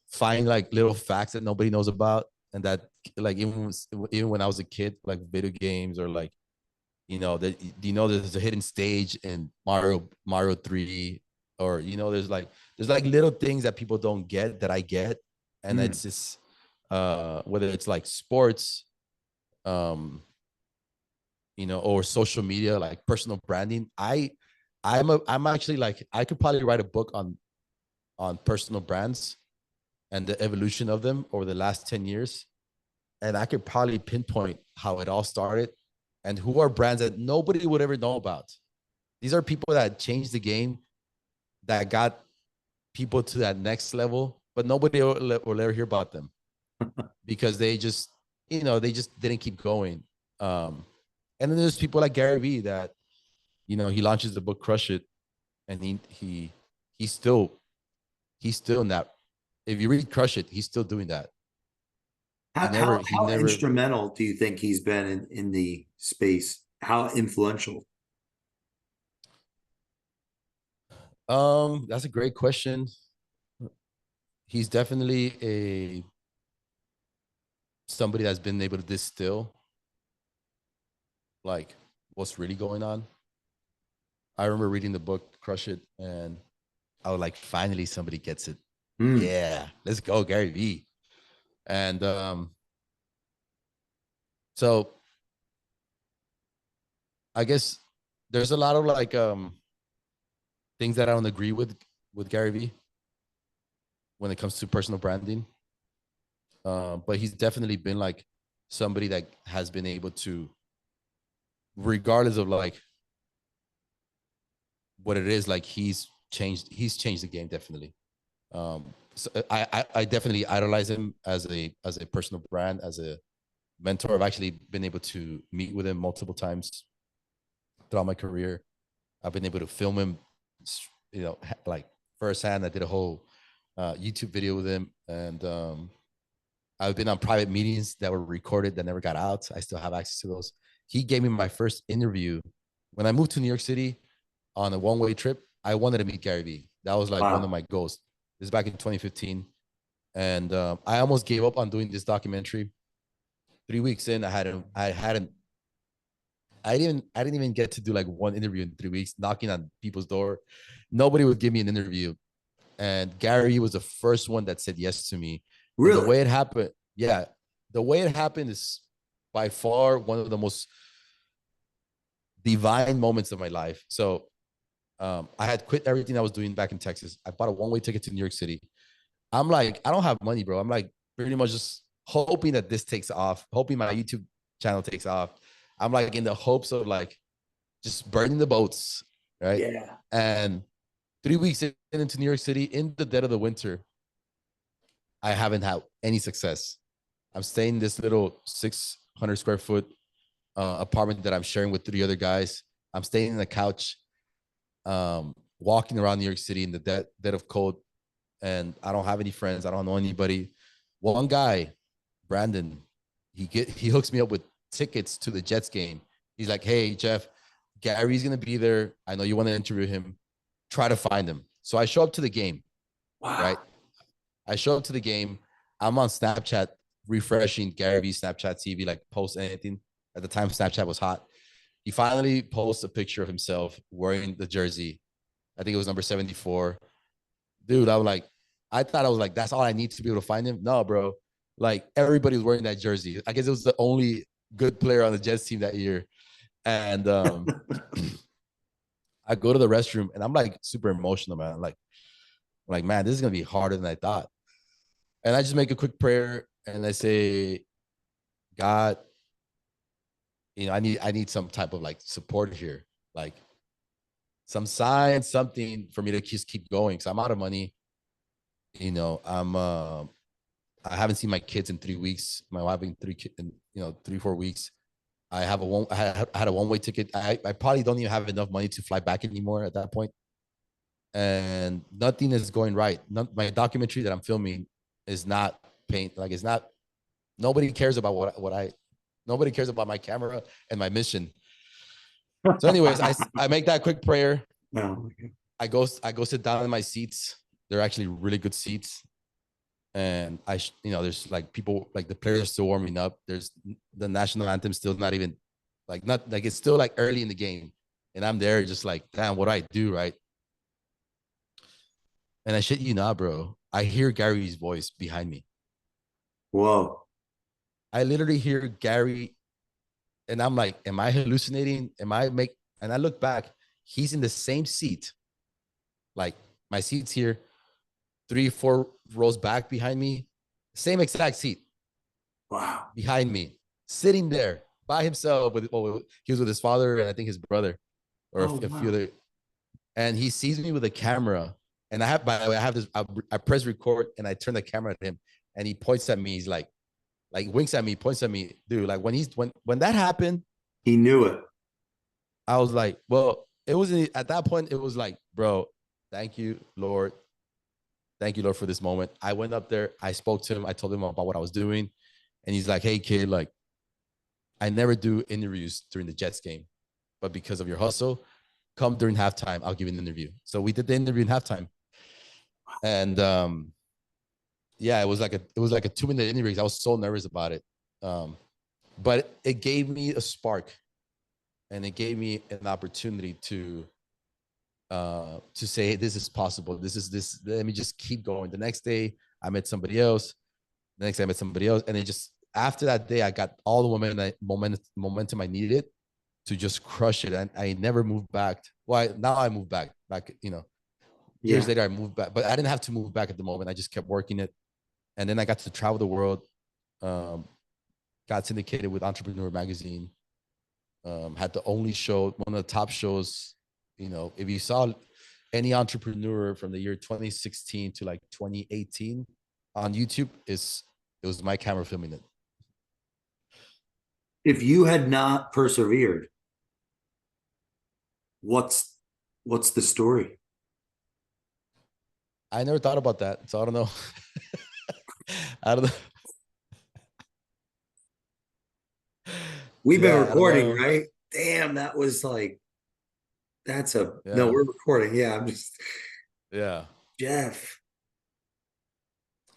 find like little facts that nobody knows about, and that, like, even when I was a kid, like video games, or like, that, there's a hidden stage in Mario 3, or there's like little things that people don't get that I get. And Mm. it's just whether it's like sports, um or social media, like personal branding. I'm actually like, I could probably write a book on personal brands and the evolution of them over the last 10 years. And I could probably pinpoint how it all started and who are brands that nobody would ever know about. These are people that changed the game, that got people to that next level, but nobody will ever hear about them because they just, they just didn't keep going. And then there's people like Gary Vee that, he launches the book Crush It, and he's still in that. If you read Crush It, he's still doing that. How He how never. instrumental do you think he's been in the space? How influential? That's a great question. He's definitely a somebody that's been able to distill like what's really going on. I remember reading the book Crush It, and I was like, finally somebody gets it. Hmm. Yeah, let's go, Gary Vee. And so I guess there's a lot of like things that I don't agree with Gary Vee when it comes to personal branding. But he's definitely been like somebody that has been able to, regardless of like what it is, like he's changed the game definitely. So I definitely idolize him as a personal brand, as a mentor. I've actually been able to meet with him multiple times throughout my career. I've been able to film him, like firsthand. I did a whole YouTube video with him, and I've been on private meetings that were recorded that never got out. I still have access to those. He gave me my first interview when I moved to New York City on a one-way trip. I wanted to meet Gary Vee. That was like one of Wow. my goals. This is back in 2015, and I almost gave up on doing this documentary. 3 weeks in, I didn't even get to do like one interview in 3 weeks, knocking on people's door. Nobody would give me an interview. And Gary was the first one that said yes to me. And the Really? way it happened, yeah, the way it happened is by far one of the most divine moments of my life. So I had quit everything I was doing back in Texas. I bought a one-way ticket to New York City. I'm like, I don't have money, bro. I'm like pretty much just hoping that this takes off, hoping my YouTube channel takes off. I'm like in the hopes of like just burning the boats, right? Yeah. And 3 weeks into New York City in the dead of the winter, I haven't had any success. I'm staying in this little 600 square foot apartment that I'm sharing with 3 other guys. I'm staying in the couch, walking around New York City in the dead of cold, and I don't have any friends. I don't know anybody. One guy, Brandon, he hooks me up with tickets to the Jets game. He's like, "Hey, Jeff, Gary's gonna be there. I know you want to interview him. Try to find him." So I show up to the game, right? Wow. I show up to the game. I'm on Snapchat refreshing Gary Vee Snapchat TV, like post anything. At the time, Snapchat was hot. He finally posts a picture of himself wearing the jersey. I think it was number 74. Dude, I was like, I thought I was like, that's all I need to be able to find him. No, bro. Like everybody was wearing that jersey. I guess it was the only good player on the Jets team that year. And I go to the restroom and I'm like super emotional, man. Like, man, this is gonna be harder than I thought. And I just make a quick prayer and I say, God, I need some type of like support here, like some sign, something for me to just keep going. Cause I'm out of money. I'm I haven't seen my kids in 3 weeks. My wife in 3, 4 weeks. I had a one way ticket. I probably don't even have enough money to fly back anymore at that point. And nothing is going right. My documentary that I'm filming is not paint. Like it's not. Nobody cares about what I. Nobody cares about my camera and my mission. So, anyways, I make that quick prayer. Oh, I go sit down in my seats. They're actually really good seats. And there's like people, like the players are still warming up. There's the national anthem still not even like, not like, it's still like early in the game, and I'm there just like, damn, what do I do, right? And I shit you not, bro, I hear Gary's voice behind me. whoa. I literally hear Gary, and I'm like, am I hallucinating? And I look back, He's in the same seat, like my seat's here, 3, 4 rows back behind me, same exact seat Wow. behind me, sitting there by himself with, he was with his father and I think his brother or Oh a few wow. other, and he sees me with a camera. And I have, by the way, I have this, I press record and I turn the camera at him and he points at me. He's like winks at me, points at me, dude. Like when that happened, He knew it. I was like, well, it was at that point, it was like, bro, thank you, Lord. Thank you, Lord, for this moment. I went up there, I spoke to him, I told him about what I was doing. And he's like, hey, kid, like, I never do interviews during the Jets game, but because of your hustle, come during halftime, I'll give you an interview. So we did the interview in halftime. And yeah, it was like a 2-minute interview. I was so nervous about it. But it gave me a spark and it gave me an opportunity to say, hey, this is possible. This. Let me just keep going. The next day, I met somebody else. The next day, I met somebody else, and it just after that day, I got all the momentum I needed to just crush it. And I never moved back. Well, now I moved back. Years Yeah. later, I moved back, but I didn't have to move back at the moment. I just kept working it, and then I got to travel the world. Um, got syndicated with Entrepreneur Magazine. Had the only show, one of the top shows. If you saw any entrepreneur from the year 2016 to like 2018 on YouTube, it was my camera filming it. If you had not persevered, what's what's the story? I never thought about that, so I don't know. I don't know. We've been Yeah, I don't recording, know. right? Damn, that was like that's a no, Yeah, we're recording. Yeah, I'm just yeah, Jeff.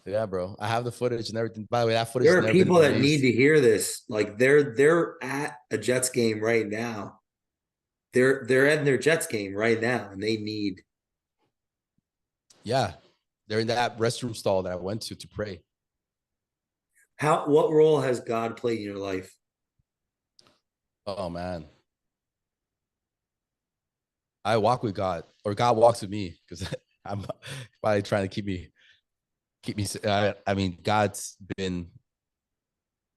yeah, bro. I have the footage and everything. By the way, that footage There has are never been people that need released. to hear this. Like they're at a Jets game right now. They're at their Jets game right now, and they need Yeah, they're in that restroom stall that I went to pray. how what role has God played in your life? Oh man, I walk with God, or God walks with me, because I'm probably trying to keep me. I mean, God's been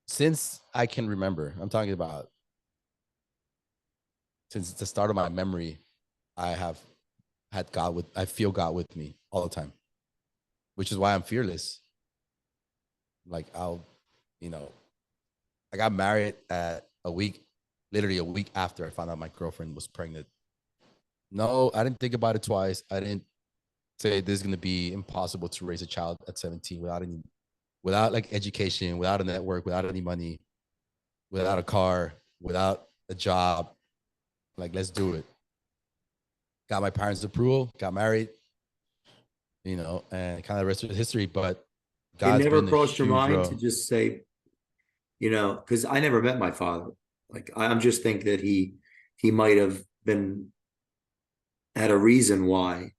since I can remember. I'm talking about since the start of my memory. I have had God with. I feel God with me all the time, which is why I'm fearless. Like you know, I got married at literally a week after I found out my girlfriend was pregnant. No, I didn't think about it twice. I didn't say this is going to be impossible to raise a child at 17 without like education, without a network, without any money, without a car, without a job. Like, let's do it. Got my parents' approval, got married, and kind of the rest of history. But It God's never been a crossed your huge mind to role. just say, because I never met my father. Like I'm just think that he might have been had a reason why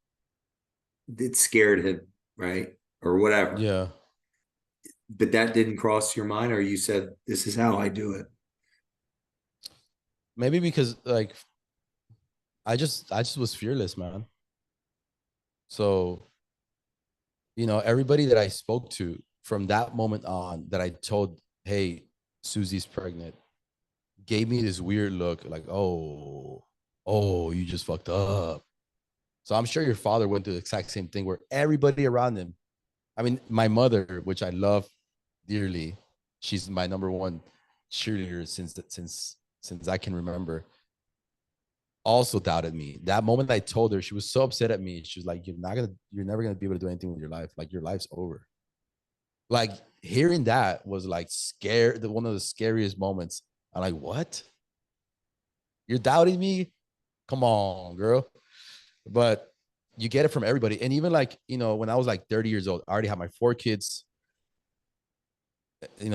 it scared him, right? Or whatever. Yeah. But that didn't cross your mind, or you said, this is how I do it. Maybe because like I just was fearless, man. So, everybody that I spoke to from that moment on that I told, hey, Susie's pregnant, gave me this weird look like, oh, you just fucked up. So I'm sure your father went through the exact same thing where everybody around him, I mean, my mother, which I love dearly, she's my number one cheerleader since I can remember, also doubted me. That moment I told her, she was so upset at me. She was like, you're never gonna be able to do anything with your life. Like your life's over. Like hearing that was like one of the scariest moments. I'm like, what? You're doubting me? Come on, girl. But you get it from everybody. And even like, when I was like 30 years old, I already had my 4 kids.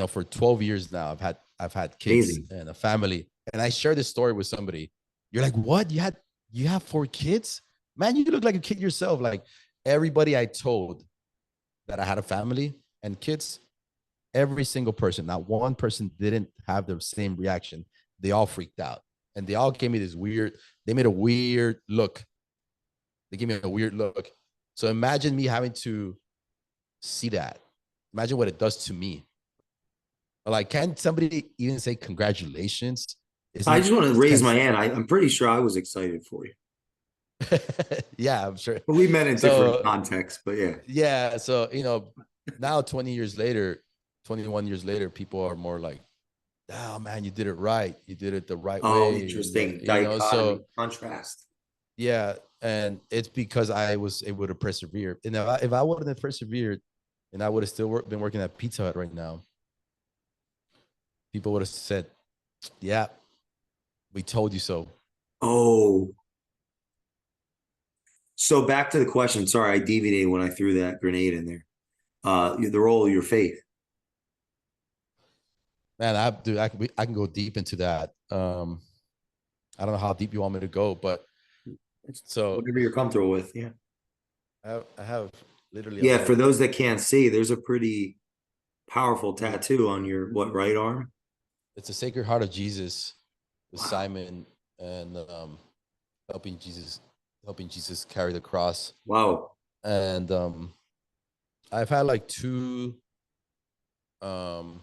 For 12 years now, I've had kids Amazing. and a family. And I share this story with somebody. You're like, what? You have 4 kids? Man, you look like a kid yourself. Like everybody I told that I had a family and kids, every single person, not one person didn't have the same reaction. They all freaked out. and they all gave me this weird. They made a weird look. They gave me a weird look. So imagine me having to see that. Imagine what it does to me. Like, can somebody even say congratulations? I Isn't just want to raise can, my hand. I'm pretty sure I was excited for you. yeah, I'm sure. But we met in different So contexts, but yeah. yeah, so now 20 years later, 21 years later, people are more like, oh man, you did it right. You did it the right Oh, way. And interesting. so Dichotomy, contrast. yeah, and it's because I was able to persevere. And if I wouldn't have persevered, and I would have still been working at Pizza Hut right now, people would have said, yeah, we told you so. Oh, so back to the question. Sorry, I deviated when I threw that grenade in there. The role of your faith. Man, I can go deep into that. I don't know how deep you want me to go, but It's so whatever you're comfortable with. Yeah. I have literally on Yeah. my For those that can't see, there's a pretty powerful tattoo on your what right arm? it's a Sacred Heart of Jesus with Wow. Simon and helping Jesus helping Jesus carry the cross. Wow. And I've had like two um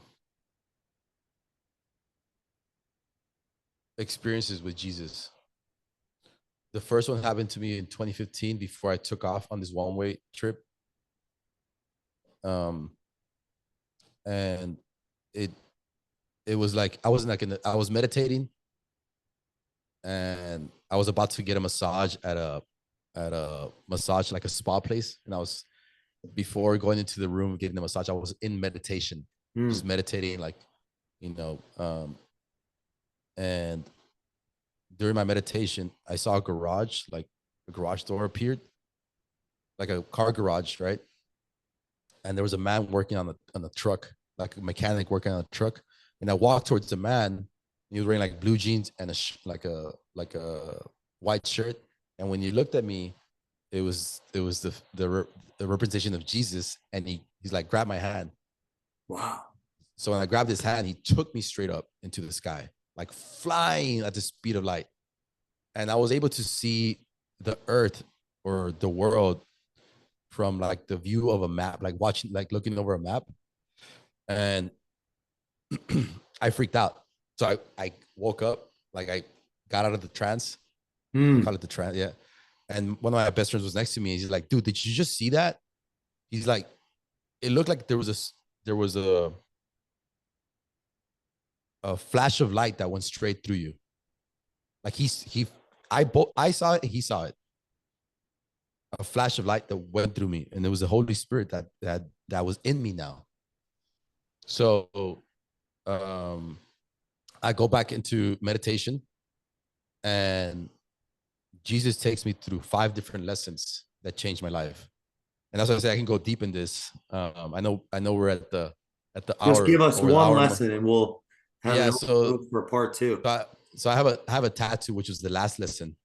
experiences with Jesus. The first one happened to me in 2015 before I took off on this one-way trip. Um and it it was like I was meditating, and I was about to get a massage at a massage, like a spa place. And I was, before going into the room getting the massage, I was in meditation, just Hmm. meditating, like, you know, and during my meditation, I saw a garage, like a garage door appeared, like a car garage, right? And there was a man working on the truck, like a mechanic working on a truck. And I walked towards the man. He was wearing like blue jeans and like a white shirt. And when he looked at me, it was the representation of Jesus. And he's like, grab my hand. Wow. So when I grabbed his hand, he took me straight up into the sky, like flying at the speed of light. And I was able to see the earth or the world from like the view of a map, like watching, like looking over a map. And I freaked out. So I woke up, like I got out of the trance. They Hmm. call it the trance, yeah. And one of my best friends was next to me. He's like, dude, did you just see that? He's like, it looked like there was a flash of light that went straight through you. Like I saw it, he saw it. A flash of light that went through me. And it was the Holy Spirit that was in me now. So um I go back into meditation, and Jesus takes me through 5 different lessons that changed my life. And that's why I say I can go deep in this. I know we're at the Just hour, give us over the one hour. lesson and we'll have Yeah. an So open for part two. so I, so I have a tattoo, which was the last lesson.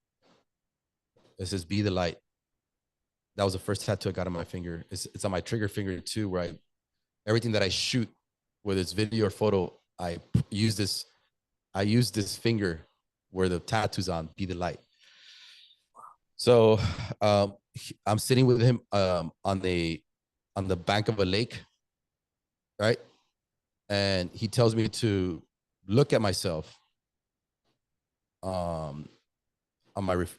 It says, "Be the light." That was the first tattoo I got on my finger. It's on my trigger finger too, where everything that I shoot, whether it's video or photo, use this. I use this finger where the tattoo's on. Be the light. So I'm sitting with him on the bank of a lake, right? And he tells me to look at myself. Um,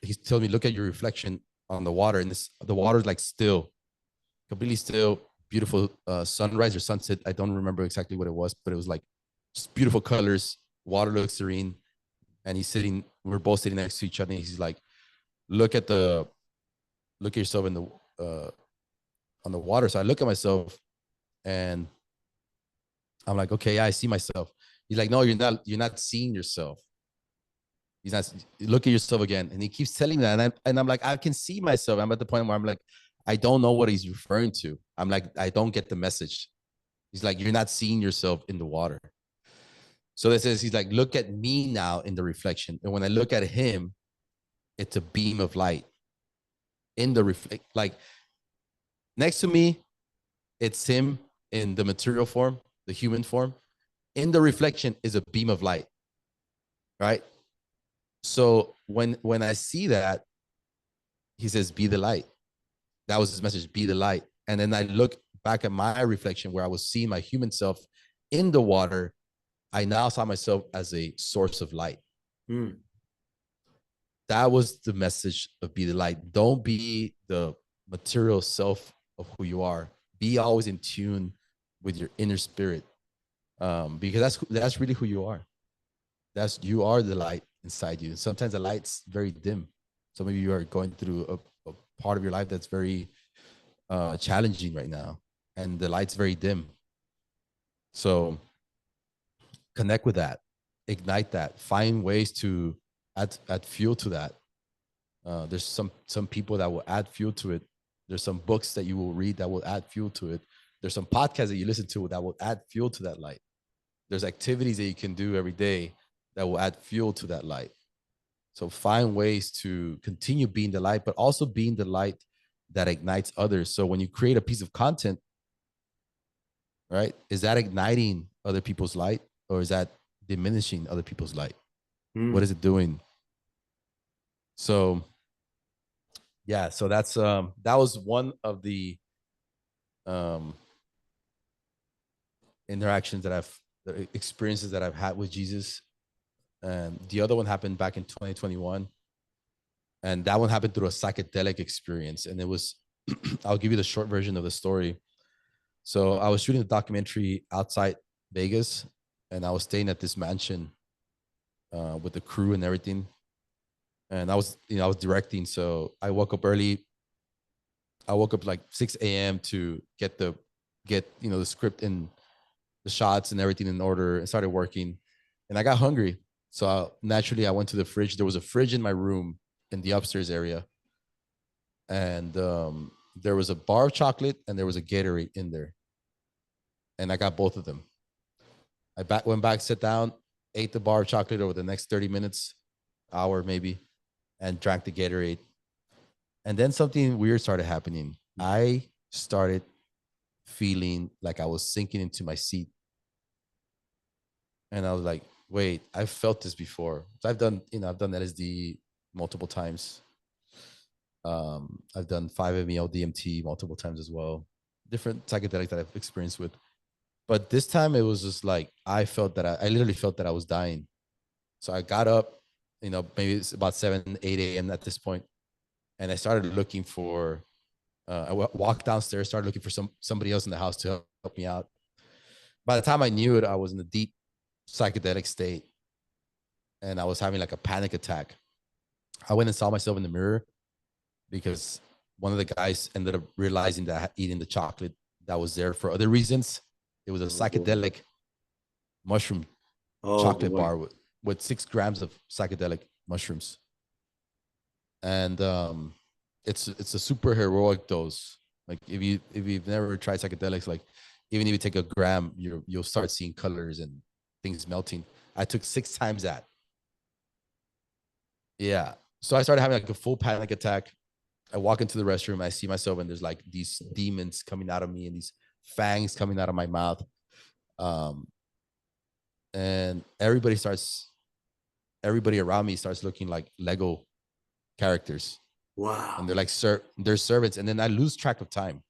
he's telling me, look at your reflection on the water, and the water is like still, completely still, beautiful sunrise or sunset. I don't remember exactly what it was, but it was like just beautiful colors. Water looks serene, and we're both sitting next to each other. And he's like, look at yourself in the uh, on the water. So I look at myself, and I'm like, okay, yeah, I see myself. He's like, no, you're not seeing yourself. He's not, look at yourself again. And he keeps telling me that. And I'm like, I can see myself. I'm at the point where I'm like, I don't know what he's referring to. I'm like, I don't get the message. He's like, you're not seeing yourself in the water. So that says, he's like, look at me now in the reflection. And when I look at him, it's a beam of light in the reflect. Like next to me, it's him in the material form, the human form. In the reflection is a beam of light, right? So when I see that, he says, be the light. That was his message, be the light. And then I look back at my reflection where I was seeing my human self in the water. I now saw myself as a source of light. Mm. That was the message of be the light. Don't be the material self of who you are. Be always in tune with your inner spirit, because that's really who you are. You are the light inside you. Sometimes the light's very dim. So maybe you are going through a part of your life that's very challenging right now, and the light's very dim. So connect with that, ignite that, find ways to add fuel to that. There's some people that will add fuel to it. There's some books that you will read that will add fuel to it. There's some podcasts that you listen to that will add fuel to that light. There's activities that you can do every day that will add fuel to that light. So find ways to continue being the light, but also being the light that ignites others. So when you create a piece of content, right, is that igniting other people's light, or is that diminishing other people's light? What Mm. is it doing? So yeah, so that was one of the um interactions that the experiences that I've had with Jesus. And the other one happened back in 2021. And that one happened through a psychedelic experience. And it was, I'll give you the short version of the story. So I was shooting a documentary outside Vegas, and I was staying at this mansion with the crew and everything. And I was directing. So I woke up early. I woke up like 6 a.m. to get the script and the shots and everything in order, and started working. And I got hungry. So naturally I went to the fridge. There was a fridge in my room in the upstairs area. And there was a bar of chocolate and there was a Gatorade in there. And I got both of them. Went back, sat down, ate the bar of chocolate over the next 30 minutes, hour maybe, and drank the Gatorade. And then something weird started happening. I started feeling like I was sinking into my seat. And I was like, wait, I've felt this before. So I've done LSD multiple times. I've done 5-MeO DMT multiple times as well. Different psychedelics that I've experienced with. But this time it was just like, I literally felt that I was dying. So I got up, maybe it's about 7, 8 a.m. at this point, and I started looking for, walked downstairs, started looking for somebody else in the house to help me out. By the time I knew it, I was in a deep psychedelic state, and I was having like a panic attack. I went and saw myself in the mirror because one of the guys ended up realizing that I had eaten the chocolate that was there for other reasons. It was a Oh boy. psychedelic mushroom Oh chocolate boy. bar with 6 grams of psychedelic mushrooms. And it's a super heroic dose. Like if you've never tried psychedelics, like even if you take a gram, you'll start seeing colors and things melting. I took 6 times that. Yeah. So I started having like a full panic attack. I walk into the restroom, I see myself, and there's like these demons coming out of me and these fangs coming out of my mouth. Um, and everybody around me starts looking like Lego characters, and Wow. they're like they're servants. And then I lose track of time.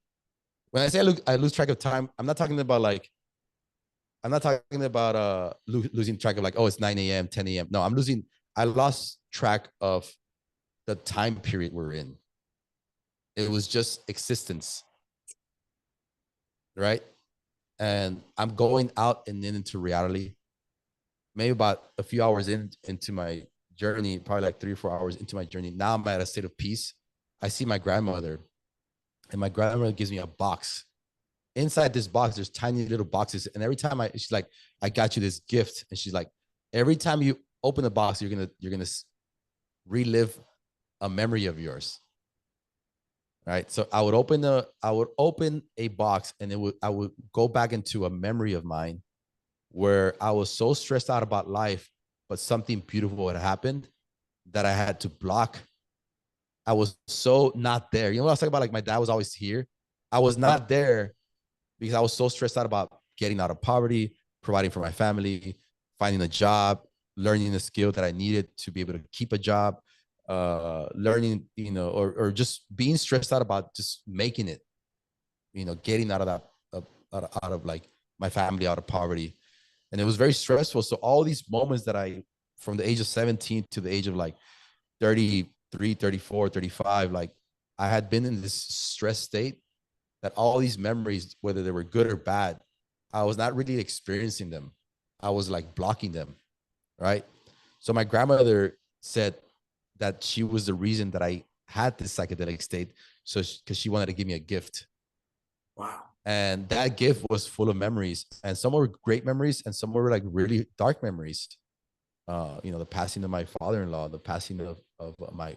When I say I lose track of time, I'm not talking about losing track of like, oh, it's 9 a.m., 10 a.m. No, I lost track of the time period we're in. It was just existence, right? And I'm going out and then into reality. Maybe about a few hours into my journey, probably like 3 or 4 hours into my journey. Now I'm at a state of peace. I see my grandmother, and my grandmother gives me a box. Inside this box, there's tiny little boxes, and every time she's like, "I got you this gift," and she's like, "Every time you open the box, you're gonna relive a memory of yours." Right. So I would open a box, and I would go back into a memory of mine where I was so stressed out about life, but something beautiful had happened that I had to block. I was so not there. You know what I was talking about? Like my dad was always here. I was not there because I was so stressed out about getting out of poverty, providing for my family, finding a job. learning a skill that I needed to be able to keep a job, learning, or just being stressed out about just making it, getting out of that, out of like my family, out of poverty. And it was very stressful. So all these moments that from the age of 17 to the age of like 33, 34, 35, like I had been in this stress state that all these memories, whether they were good or bad, I was not really experiencing them. I was like blocking them, right? So my grandmother said that she was the reason that I had this psychedelic state. So because she wanted to give me a gift. Wow. And that gift was full of memories, and some were great memories and some were like really dark memories. The passing of my father-in-law, the passing of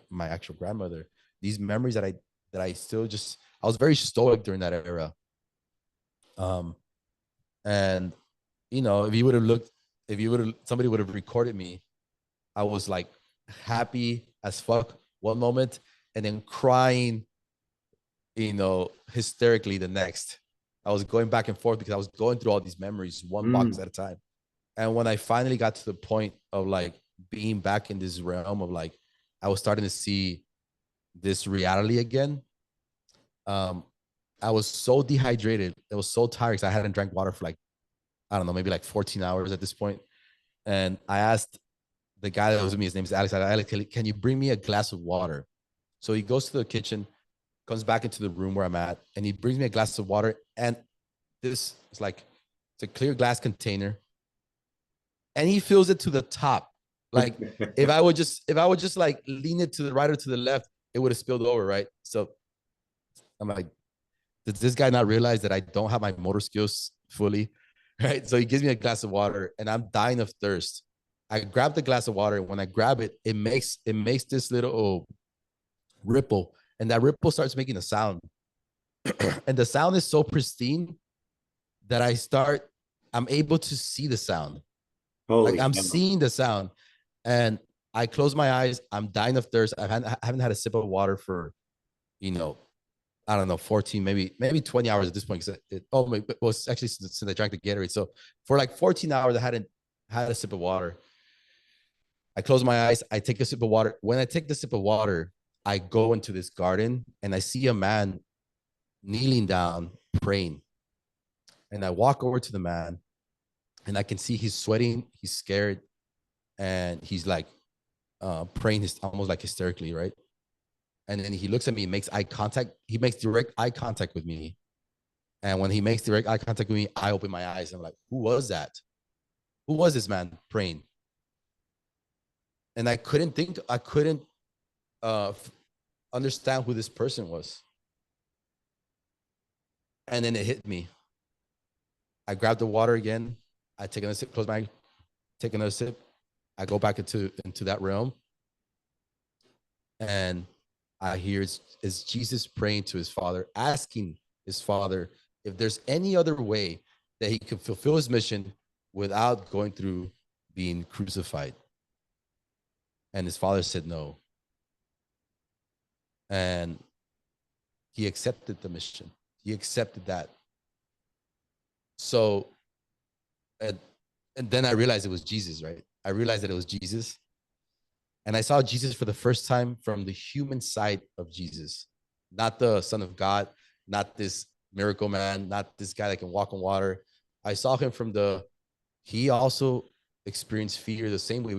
my actual grandmother, these memories that I still just, I was very stoic during that era. And if you would have looked, if you would have, somebody would have recorded me, I was like happy as fuck one moment and then crying, hysterically the next. I was going back and forth because I was going through all these memories one box at a time. And when I finally got to the point of like being back in this realm of like, I was starting to see this reality again. I was so dehydrated. It was so tired because I hadn't drank water for like, I don't know, maybe like 14 hours at this point. And I asked the guy that was with me, his name is Alex. Alex, can you bring me a glass of water? So he goes to the kitchen, comes back into the room where I'm at, and he brings me a glass of water. And this is like, it's a clear glass container. And he fills it to the top. Like if I would just like lean it to the right or to the left, it would have spilled over, right? So I'm like, does this guy not realize that I don't have my motor skills fully? Right. So he gives me a glass of water and I'm dying of thirst. I grab the glass of water. And when I grab it, it makes this little ripple. And that ripple starts making a sound. And the sound is so pristine that I'm able to see the sound. Like Holy I'm cow. seeing the sound. And I close my eyes. I'm dying of thirst. I haven't had a sip of water for, you know, I don't know, 14, maybe 20 hours at this point. Maybe, it was actually since I drank the Gatorade. So for like 14 hours, I hadn't had a sip of water. I close my eyes. I take a sip of water. When I take the sip of water, I go into this garden and I see a man kneeling down, praying. And I walk over to the man and I can see he's sweating. He's scared. And he's like praying almost like hysterically, right? And then he looks at me, makes eye contact. He makes direct eye contact with me. And when he makes direct eye contact with me, I open my eyes. And I'm like, who was that? Who was this man praying? And I couldn't uh, understand who this person was. And then it hit me. I grabbed the water again. I take another sip, close my eye, take another sip. I go back into that realm. And I hear is Jesus praying to his father, asking his father if there's any other way that he could fulfill his mission without going through being crucified. And his father said no. And he accepted the mission. He accepted that. So, and, and then I realized it was Jesus, right? I realized that it was Jesus. And I saw Jesus for the first time from the human side of Jesus, not the Son of God, not this miracle man, not this guy that can walk on water. I saw him from he also experienced fear the same way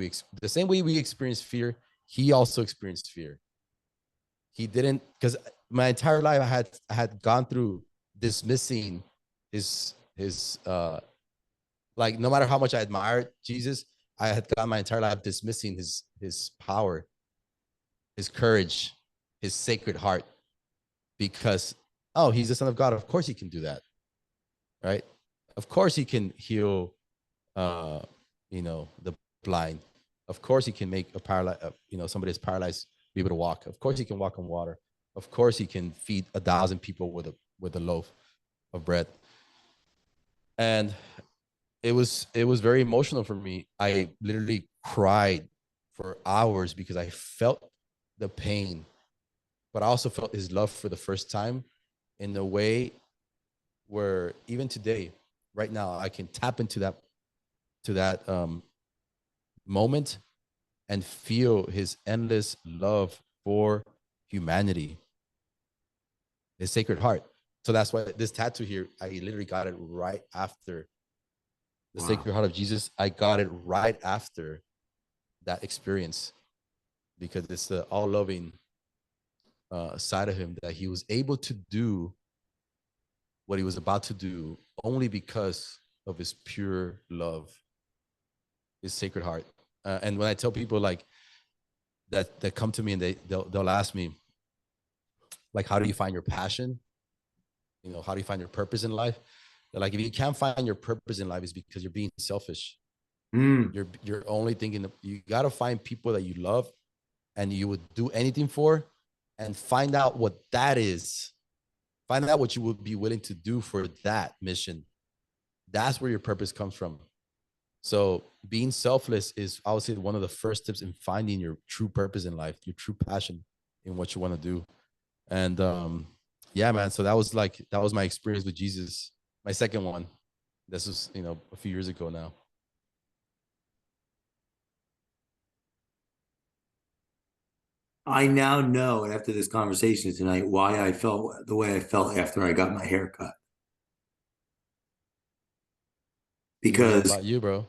we experience fear. He also experienced fear. He didn't, because my entire life I had gone through dismissing his like, no matter how much I admired Jesus, I had gone my entire life dismissing his power, his courage, his sacred heart, because he's the Son of God. Of course he can do that, right? Of course he can heal, uh, the blind. Of course he can make a paralyzed, somebody that's paralyzed be able to walk. Of course he can walk on water. Of course he can feed 1,000 people with a loaf of bread. And it was very emotional for me. I literally cried for hours because I felt the pain, but I also felt his love for the first time in a way where even today, right now, I can tap into that moment and feel his endless love for humanity, his sacred heart. So that's why this tattoo here, I literally got it right after the Sacred Heart of Jesus. I got it right after that experience, because it's the all-loving side of him, that he was able to do what he was about to do only because of his pure love, his Sacred Heart. And when I tell people like that come to me and they'll ask me, like, how do you find your passion? You know, how do you find your purpose in life? They're like, if you can't find your purpose in life, it's because you're being selfish. You're only thinking, you got to find people that you love and you would do anything for, and find out what that is. Find out what you would be willing to do for that mission. That's where your purpose comes from. So being selfless is, I would say, one of the first steps in finding your true purpose in life, your true passion in what you want to do. And yeah, man. So that was my experience with Jesus. My second one. This was, a few years ago now. I now know after this conversation tonight why I felt the way I felt after I got my hair cut. It was all Because about you, bro.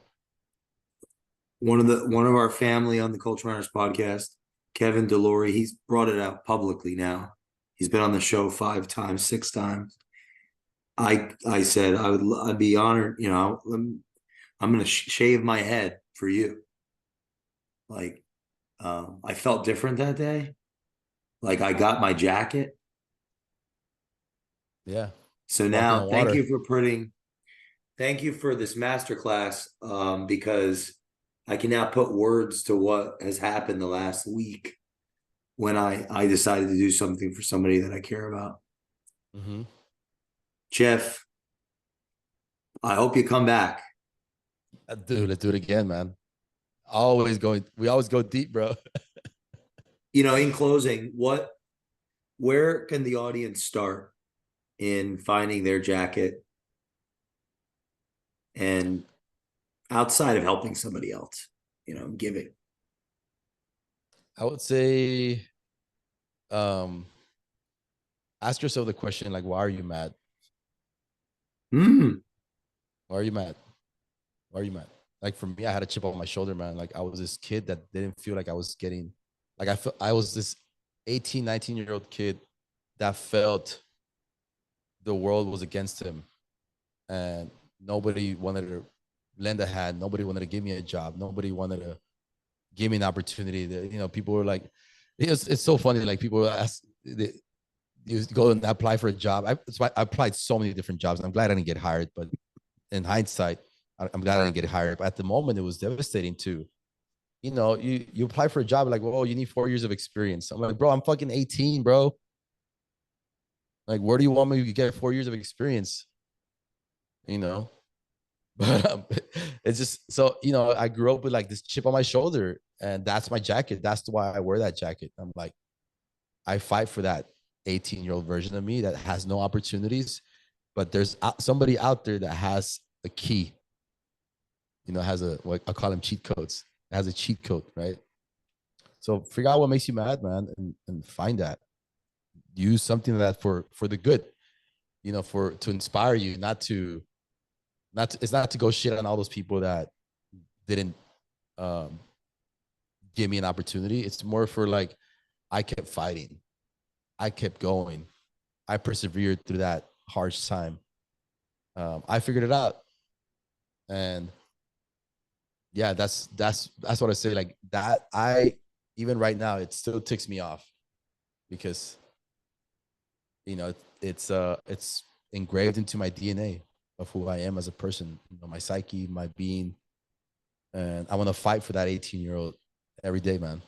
one of our family on the Culture Runners podcast, Kevin Delory, he's brought it out publicly now. He's been on the show 5 times, 6 times. I said I'd be honored, I'm going to shave my head for you. Like, I felt different that day. Like, I got my jacket. Yeah. So Walking now on thank water. you for this masterclass, because I can now put words to what has happened the last week when I decided to do something for somebody that I care about. Mm-hmm. Jeff, I hope you come back. Dude, let's do it again, man. We always go deep, bro. In closing, where can the audience start in finding their jacket, and outside of helping somebody else, giving? I would say, um, ask yourself the question, like, why are you mad? Mm. Why are you mad? Why are you mad? Like, for me, I had a chip on my shoulder, man. Like, I was this kid that didn't feel like I was getting, like, I was this 18, 19-year-old kid that felt the world was against him, and nobody wanted to lend a hand. Nobody wanted to give me a job. Nobody wanted to give me an opportunity. That, people were like, it's so funny. Like, people ask, you go and apply for a job. I applied so many different jobs. I'm glad I didn't get hired, but in hindsight, I'm glad I didn't get hired. But at the moment, it was devastating too. You apply for a job, like, well, you need 4 years of experience. I'm like, bro, I'm fucking 18, bro. Like, where do you want me to get 4 years of experience? You know, but it's just so, I grew up with like this chip on my shoulder, and that's my jacket. That's why I wear that jacket. I'm like, I fight for that 18-year-old version of me that has no opportunities, but there's somebody out there that has a key, has what I call them cheat codes. It has a cheat code, right? So figure out what makes you mad, man, and find that. Use something that for the good, to inspire you, it's not to go shit on all those people that didn't um, give me an opportunity. It's more for like, I kept fighting, I kept going, I persevered through that harsh time. I figured it out, and yeah, that's what I say. Like that, even right now, it still ticks me off, because it's engraved into my DNA of who I am as a person, my psyche, my being, and I want to fight for that 18-year-old every day, man.